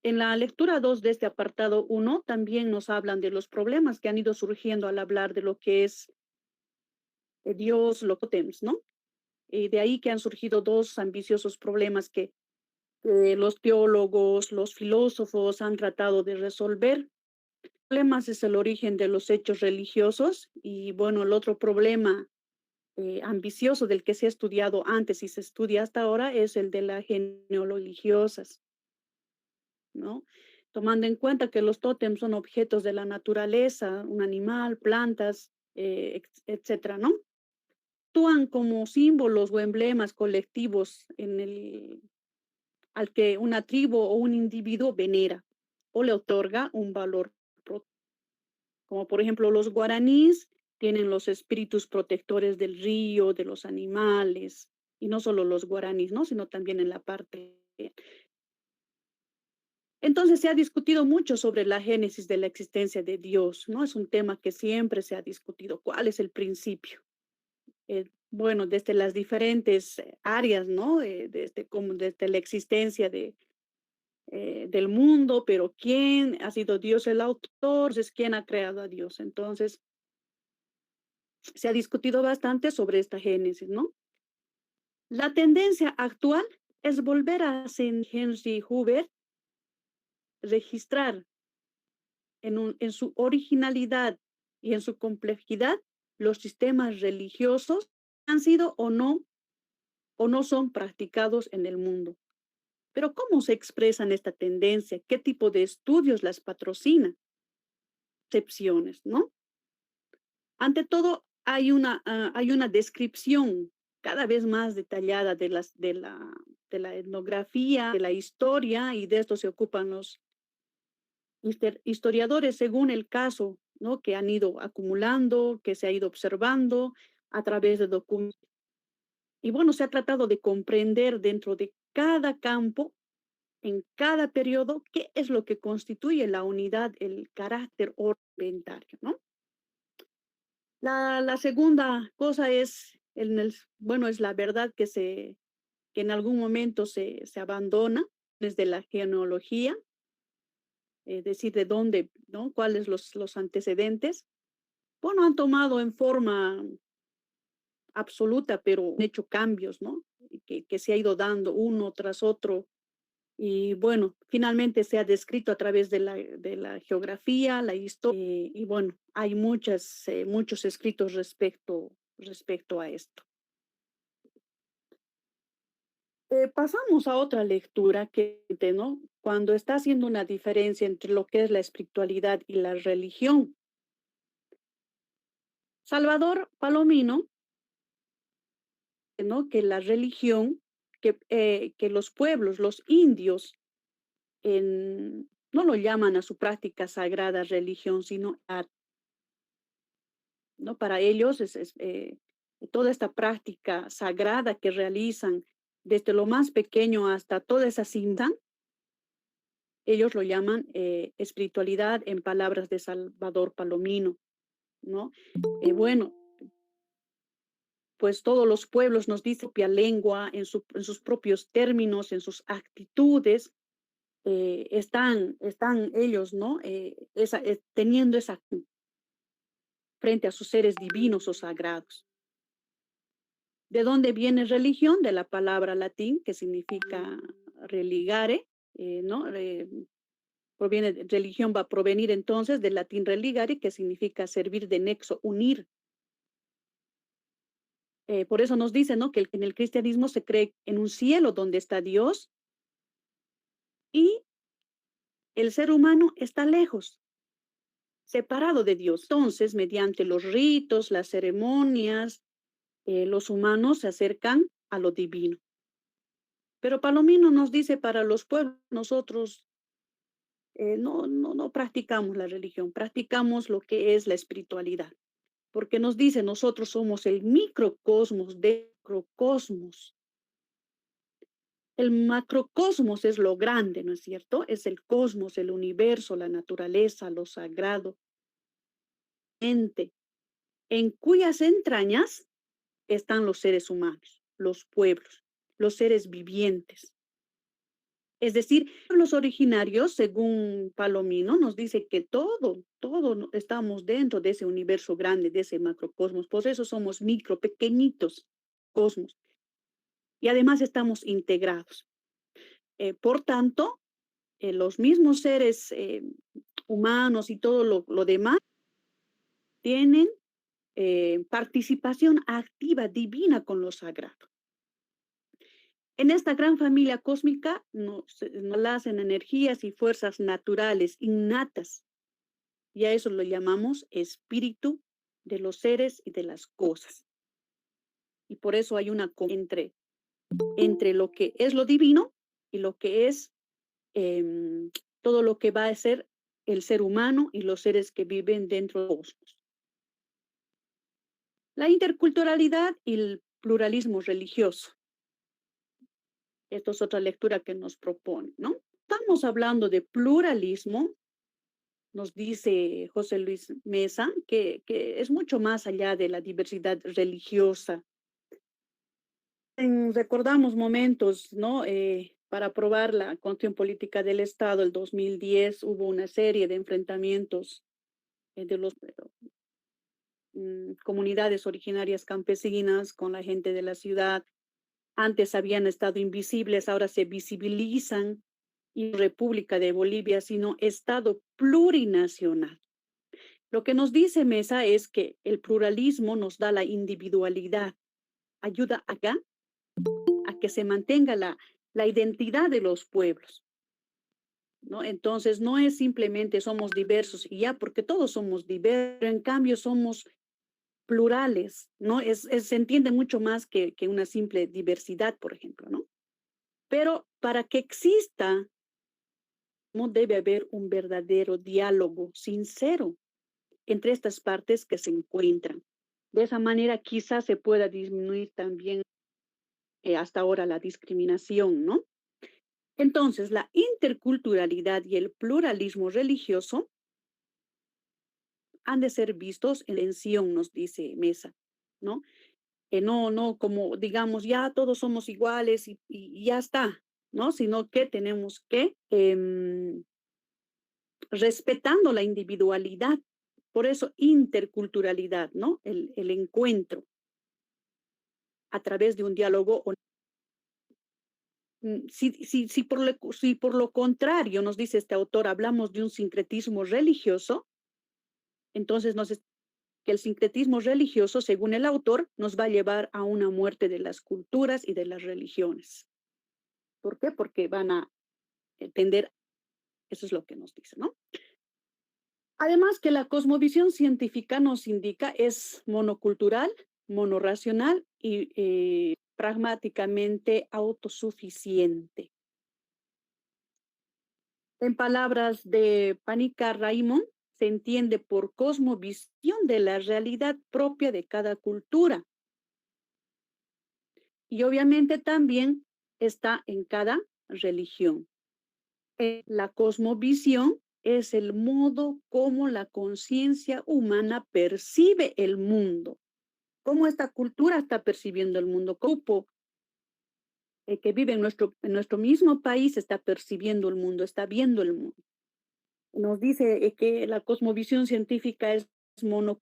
En la lectura 2 de este apartado 1 también nos hablan de los problemas que han ido surgiendo al hablar de lo que es Dios, los tótems, ¿no? Y de ahí que han surgido dos ambiciosos problemas que los teólogos, los filósofos han tratado de resolver. El problema es el origen de los hechos religiosos y bueno, el otro problema ambicioso del que se ha estudiado antes y se estudia hasta ahora es el de las genealogías religiosas, ¿no? Tomando en cuenta que los tótems son objetos de la naturaleza, un animal, plantas, etcétera, ¿no? Actúan como símbolos o emblemas colectivos al que una tribu o un individuo venera o le otorga un valor. Como por ejemplo los guaraníes tienen los espíritus protectores del río, de los animales, y no solo los guaraníes, ¿no? Sino también en la parte Entonces se ha discutido mucho sobre la génesis de la existencia de Dios, ¿no? Es un tema que siempre se ha discutido. ¿Cuál es el principio? Bueno, desde las diferentes áreas, ¿no? Desde la existencia del mundo, pero ¿quién ha sido Dios el autor? Entonces, ¿quién ha creado a Dios? Entonces, se ha discutido bastante sobre esta génesis, ¿no? La tendencia actual es volver a Henry Hoover registrar en su originalidad y en su complejidad los sistemas religiosos han sido o no son practicados en el mundo. Pero ¿cómo se expresan esta tendencia? ¿Qué tipo de estudios las patrocinan? Excepciones, ¿no? Ante todo, hay una descripción cada vez más detallada de la etnografía, de la historia, y de esto se ocupan los historiadores según el caso, ¿no? Que han ido acumulando, que se ha ido observando a través de documentos. Y bueno, se ha tratado de comprender dentro de cada campo, en cada periodo, qué es lo que constituye la unidad, el carácter inventario, ¿no? La segunda cosa es, es la verdad que en algún momento se abandona desde la genealogía, es decir, de dónde, ¿no? ¿Cuáles los antecedentes? Bueno, han tomado en forma absoluta, pero han hecho cambios, ¿no? Que se ha ido dando uno tras otro. Y bueno, finalmente se ha descrito a través de la geografía, la historia, y bueno, hay muchos escritos respecto a esto. Pasamos a otra lectura ¿no? Cuando está haciendo una diferencia entre lo que es la espiritualidad y la religión. Salvador Palomino, ¿no? Que la religión, que los pueblos, los indios, no lo llaman a su práctica sagrada religión, sino ¿no? Para ellos toda esta práctica sagrada que realizan desde lo más pequeño hasta toda esa cinta, ellos lo llaman espiritualidad en palabras de Salvador Palomino, ¿no? Bueno, pues todos los pueblos nos dicen propia lengua, en sus propios términos, en sus actitudes, están ellos, ¿no? Teniendo esa frente a sus seres divinos o sagrados. ¿De dónde viene religión? De la palabra latín que significa religare, ¿no? Religión va a provenir entonces del latín religare, que significa servir de nexo, unir. Por eso nos dice, ¿no? Que en el cristianismo se cree en un cielo donde está Dios y el ser humano está lejos, separado de Dios. Entonces, mediante los ritos, las ceremonias, los humanos se acercan a lo divino. Pero Palomino nos dice, para los pueblos, nosotros no practicamos la religión, practicamos lo que es la espiritualidad. Porque nos dice, nosotros somos el microcosmos de macrocosmos. El macrocosmos es lo grande, ¿no es cierto? Es el cosmos, el universo, la naturaleza, lo sagrado. En cuyas entrañas están los seres humanos, los pueblos, los seres vivientes. Es decir, los originarios, según Palomino, nos dice que todo estamos dentro de ese universo grande, de ese macrocosmos. Por eso somos micro, pequeñitos cosmos. Y además estamos integrados. Por tanto, los mismos seres humanos y todo lo demás tienen participación activa, divina con lo sagrado. En esta gran familia cósmica nos hacen energías y fuerzas naturales, innatas, y a eso lo llamamos espíritu de los seres y de las cosas. Y por eso hay una entre lo que es lo divino y lo que es todo lo que va a ser el ser humano y los seres que viven dentro del cosmos. La interculturalidad y el pluralismo religioso. Esto es otra lectura que nos propone, ¿no? estamos hablando de pluralismo, nos dice José Luis Mesa, que es mucho más allá de la diversidad religiosa. Recordamos momentos, ¿no? Para aprobar la Constitución Política del Estado, el 2010, hubo una serie de enfrentamientos de las comunidades originarias campesinas con la gente de la ciudad. Antes habían estado invisibles, ahora se visibilizan. Y República de Bolivia, sino Estado plurinacional. Lo que nos dice Mesa es que el pluralismo nos da la individualidad, ayuda acá a que se mantenga la identidad de los pueblos, ¿no? Entonces, no es simplemente somos diversos y ya, porque todos somos diversos, pero en cambio somos plurales, ¿no? Se entiende mucho más que una simple diversidad, por ejemplo, ¿no? Pero para que exista, no debe haber un verdadero diálogo sincero entre estas partes que se encuentran. De esa manera quizás se pueda disminuir también hasta ahora la discriminación, ¿no? Entonces, la interculturalidad y el pluralismo religioso han de ser vistos en tensión, nos dice Mesa, ¿no? No como digamos, ya todos somos iguales y ya está, ¿no? Sino que tenemos que, respetando la individualidad, por eso interculturalidad, ¿no? El encuentro a través de un diálogo. Si por lo contrario, nos dice este autor, hablamos de un sincretismo religioso, entonces que el sincretismo religioso, según el autor, nos va a llevar a una muerte de las culturas y de las religiones. ¿Por qué? Porque van a tender, eso es lo que nos dice, ¿no? Además que la cosmovisión científica nos indica es monocultural, monorracional y pragmáticamente autosuficiente. En palabras de Panica Raimond, se entiende por cosmovisión de la realidad propia de cada cultura. Y obviamente también está en cada religión. La cosmovisión es el modo como la conciencia humana percibe el mundo, cómo esta cultura está percibiendo el mundo, cómo que vive en nuestro mismo país está percibiendo el mundo, está viendo el mundo. Nos dice que la cosmovisión científica es mono,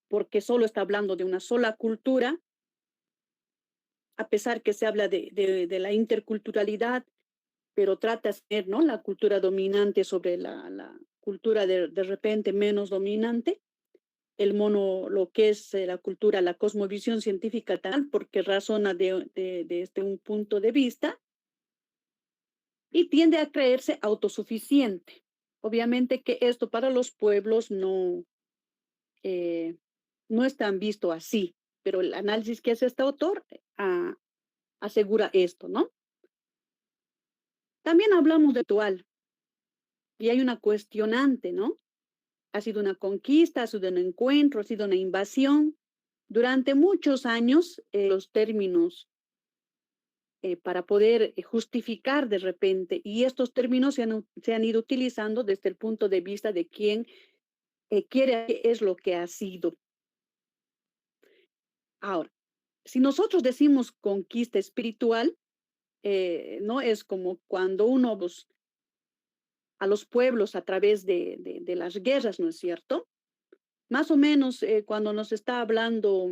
porque solo está hablando de una sola cultura, a pesar que se habla de la interculturalidad, pero trata de ser, ¿no?, la cultura dominante sobre la cultura de repente menos dominante, lo que es la cultura, la cosmovisión científica tal, porque razona desde un punto de vista y tiende a creerse autosuficiente. Obviamente que esto para los pueblos no es tan visto así, pero el análisis que hace este autor asegura esto, ¿no? También hablamos de ritual y hay una cuestionante, ¿no? Ha sido una conquista, ha sido un encuentro, ha sido una invasión. Durante muchos años, los términos para poder justificar de repente, y estos términos se han ido utilizando desde el punto de vista de quién quiere, qué es lo que ha sido. Ahora, si nosotros decimos conquista espiritual, no es como cuando uno a los pueblos a través de las guerras, ¿no es cierto? Más o menos cuando nos está hablando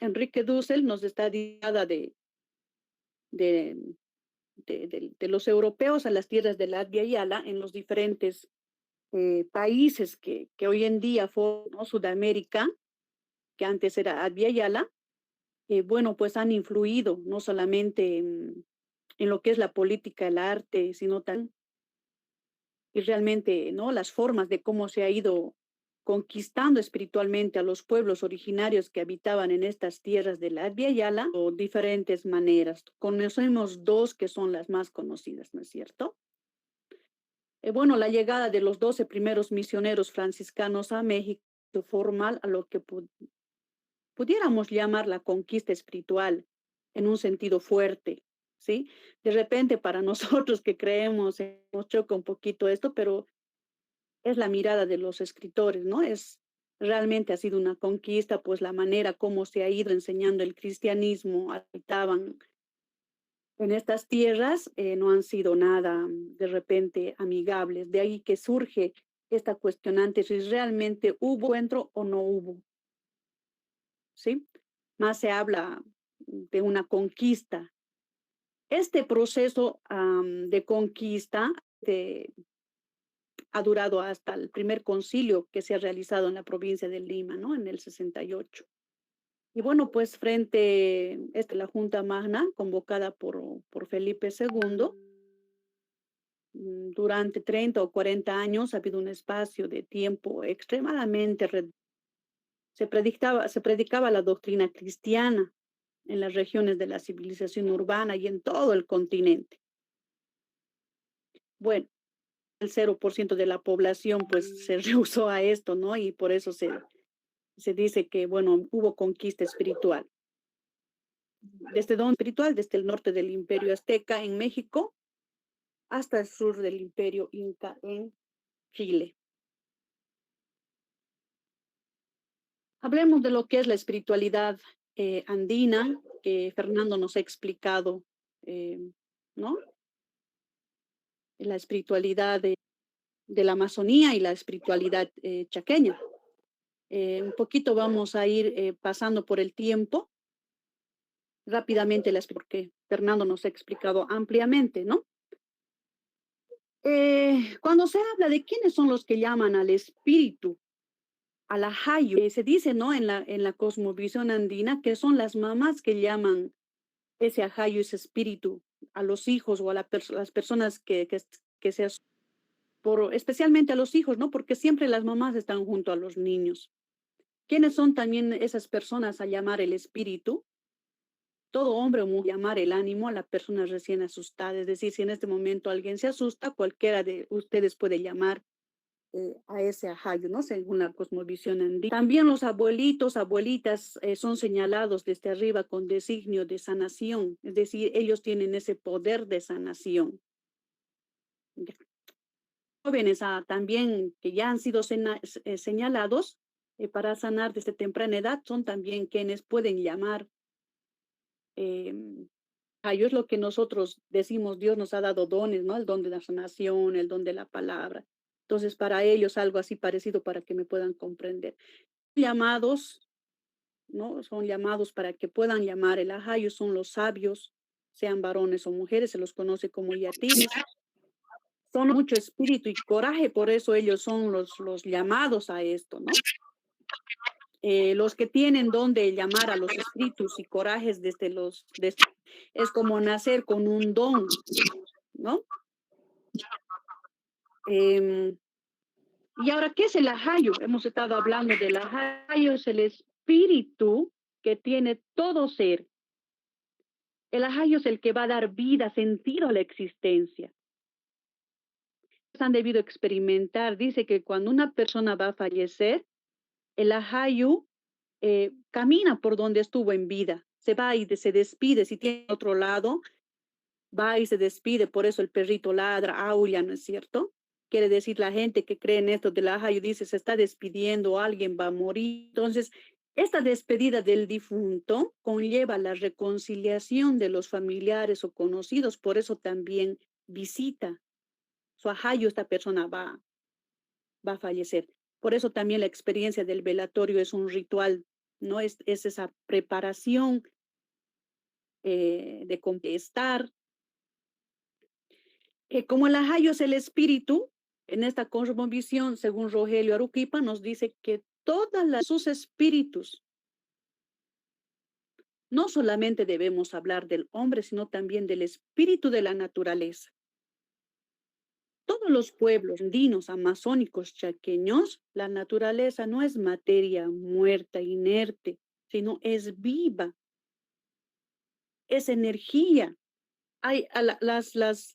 Enrique Dussel, nos está diciendo de los europeos a las tierras de la Abya Yala en los diferentes países que hoy en día forman, ¿no?, Sudamérica, que antes era Abya Yala, bueno, pues han influido no solamente en lo que es la política, el arte, sino también y realmente, ¿no?, las formas de cómo se ha ido conquistando espiritualmente a los pueblos originarios que habitaban en estas tierras de la Abya Yala, o diferentes maneras. Conocemos dos que son las más conocidas, ¿no es cierto? Bueno, la llegada de los 12 primeros misioneros franciscanos a México formal a lo que pudiéramos llamar la conquista espiritual en un sentido fuerte, ¿sí? De repente para nosotros que creemos, nos choca un poquito esto, pero es la mirada de los escritores, ¿no? Realmente ha sido una conquista, pues la manera como se ha ido enseñando el cristianismo, habitaban en estas tierras, no han sido nada de repente amigables. De ahí que surge esta cuestionante si realmente hubo encuentro o no hubo, ¿sí? Más se habla de una conquista. Este proceso de conquista ha durado hasta el primer concilio que se ha realizado en la provincia de Lima, ¿no? En el 68. Y bueno, pues frente a la Junta Magna, convocada por Felipe II, durante 30 o 40 años ha habido un espacio de tiempo extremadamente se predicaba la doctrina cristiana en las regiones de la civilización urbana y en todo el continente. Bueno, el 0% de la población pues se rehusó a esto, ¿no? Y por eso se dice que, bueno, hubo conquista espiritual. Desde don espiritual, desde el norte del Imperio Azteca en México hasta el sur del Imperio Inca en Chile. Hablemos de lo que es la espiritualidad andina, que Fernando nos ha explicado, ¿no? La espiritualidad de la Amazonía y la espiritualidad chaqueña. Un poquito vamos a ir pasando por el tiempo rápidamente, porque Fernando nos ha explicado ampliamente, ¿no? Cuando se habla de quiénes son los que llaman al espíritu, a la Hayu, se dice, ¿no? En la cosmovisión andina, que son las mamás que llaman ese Hayu, ese espíritu, a los hijos o a las personas que se especialmente a los hijos, ¿no? Porque siempre las mamás están junto a los niños. ¿Quiénes son también esas personas a llamar el espíritu? Todo hombre o mujer llamar el ánimo a la persona recién asustada. Es decir, si en este momento alguien se asusta, cualquiera de ustedes puede llamar a ese ahayo, ¿no? Según la cosmovisión andina. También los abuelitos, abuelitas son señalados desde arriba con designio de sanación. Es decir, ellos tienen ese poder de sanación. Jóvenes también que ya han sido señalados para sanar desde temprana edad son también quienes pueden llamar a ellos. Lo que nosotros decimos, Dios nos ha dado dones, ¿no? El don de la sanación, el don de la palabra. Entonces, para ellos algo así parecido para que me puedan comprender. Llamados, ¿no? Son llamados para que puedan llamar. El ahayo son los sabios, sean varones o mujeres, se los conoce como yatiris. Son mucho espíritu y coraje, por eso ellos son los llamados a esto, ¿no? Los que tienen don de llamar a los espíritus y corajes es como nacer con un don, ¿no? Y ahora, ¿qué es el ahayo? Hemos estado hablando del ahayo, es el espíritu que tiene todo ser. El ahayo es el que va a dar vida, sentido a la existencia. Han debido experimentar, dice que cuando una persona va a fallecer, el ahayo camina por donde estuvo en vida, se va y se despide. Si tiene otro lado, va y se despide, por eso el perrito ladra, aulla, ¿no es cierto? Quiere decir, la gente que cree en esto del ahayo dice, se está despidiendo, alguien va a morir. Entonces, esta despedida del difunto conlleva la reconciliación de los familiares o conocidos, por eso también visita. Su ahayo, esta persona va a fallecer. Por eso también la experiencia del velatorio es un ritual, ¿no? Es esa preparación de contestar. Como el ahayo es el espíritu, en esta cosmovisión, según Rogelio Aruquipa, nos dice que sus espíritus, no solamente debemos hablar del hombre, sino también del espíritu de la naturaleza. Todos los pueblos andinos, amazónicos, chaqueños, la naturaleza no es materia muerta, inerte, sino es viva, es energía.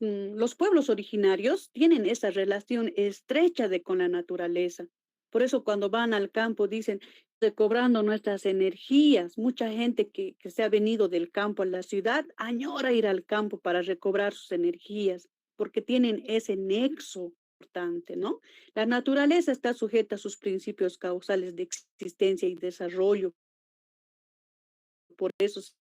Los pueblos originarios tienen esa relación estrecha con la naturaleza. Por eso cuando van al campo dicen, recobrando nuestras energías. Mucha gente que se ha venido del campo a la ciudad añora ir al campo para recobrar sus energías, porque tienen ese nexo importante, ¿no? La naturaleza está sujeta a sus principios causales de existencia y desarrollo. Por eso se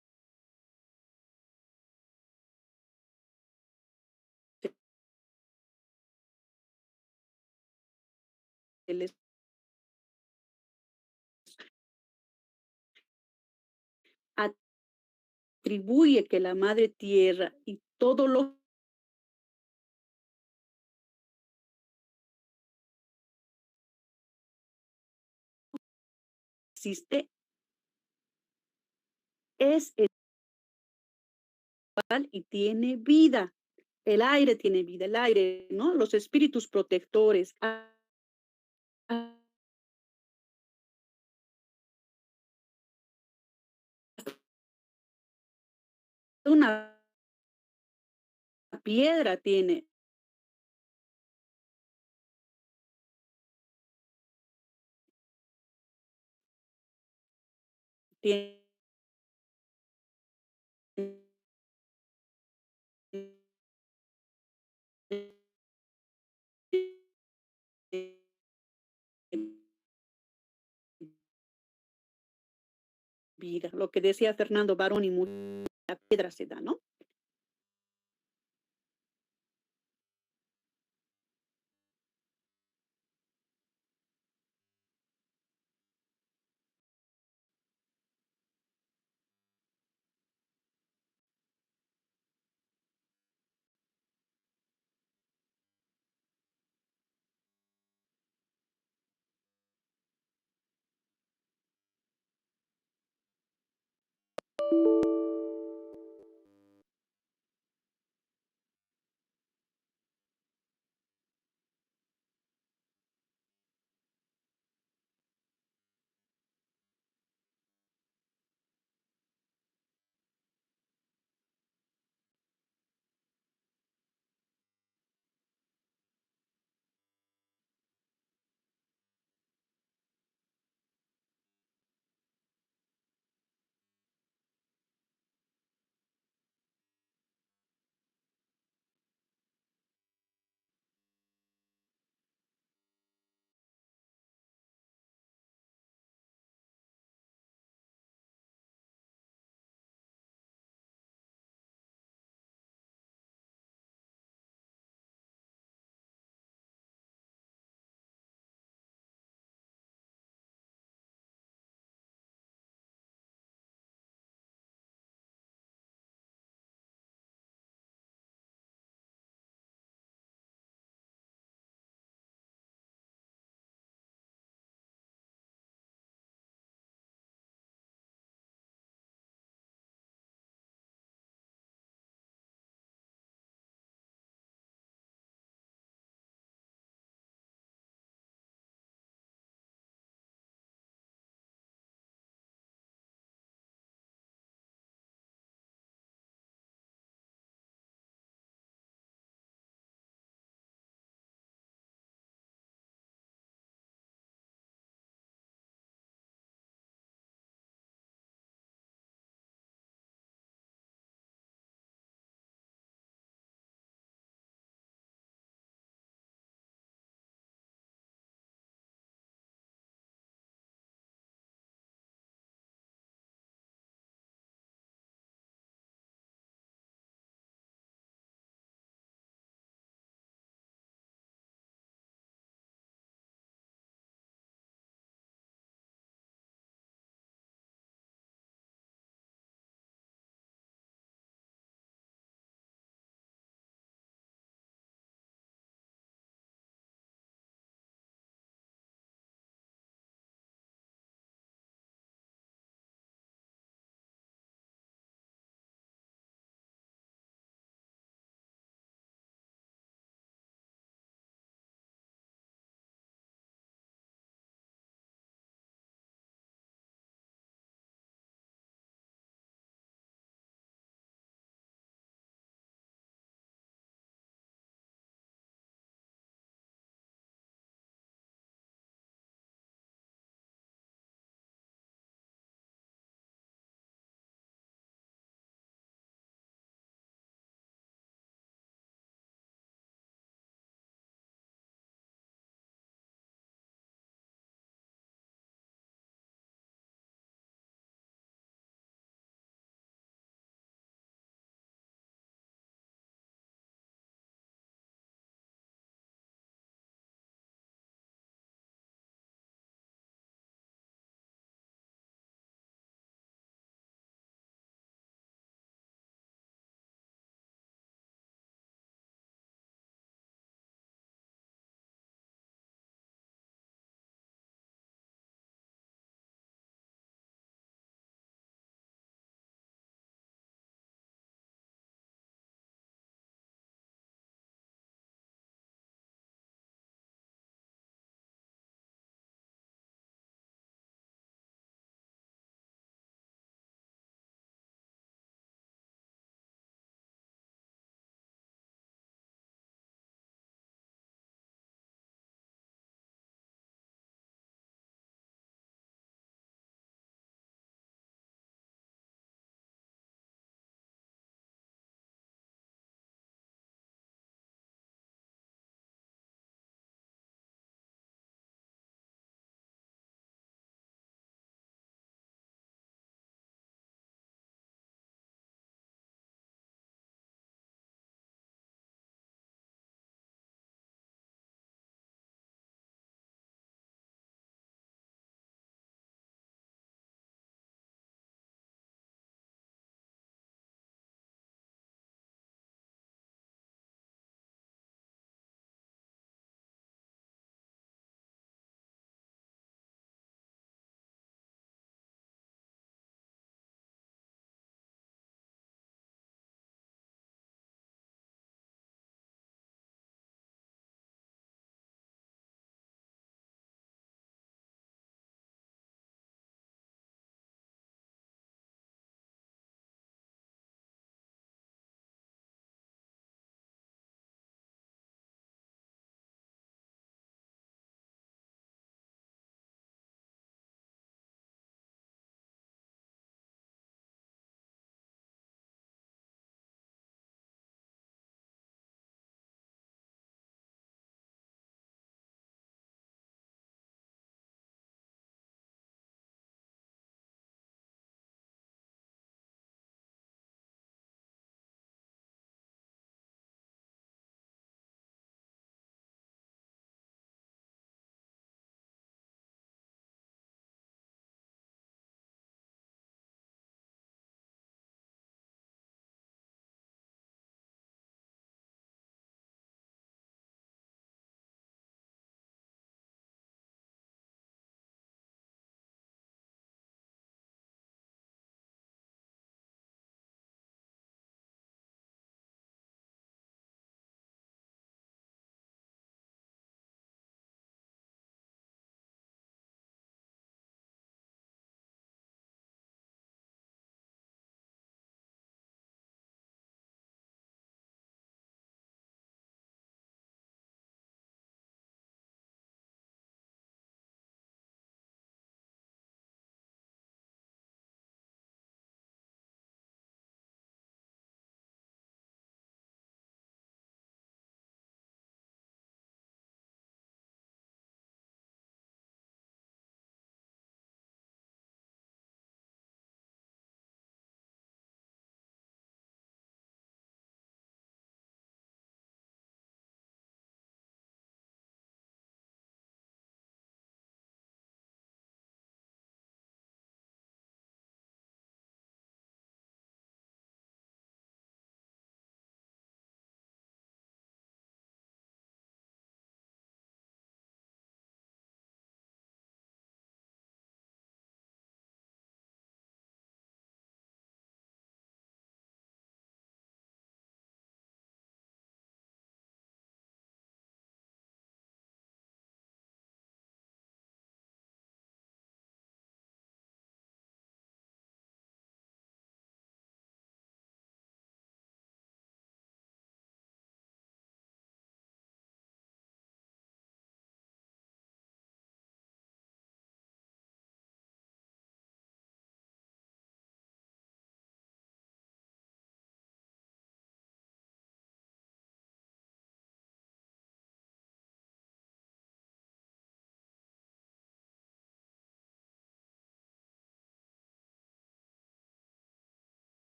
les atribuye que la madre tierra y todo lo que existe es espiritual y tiene vida. El aire tiene vida, el aire, ¿no? Los espíritus protectores. Una piedra tiene vida. Lo que decía Fernando Baroni, la piedra se da, ¿no?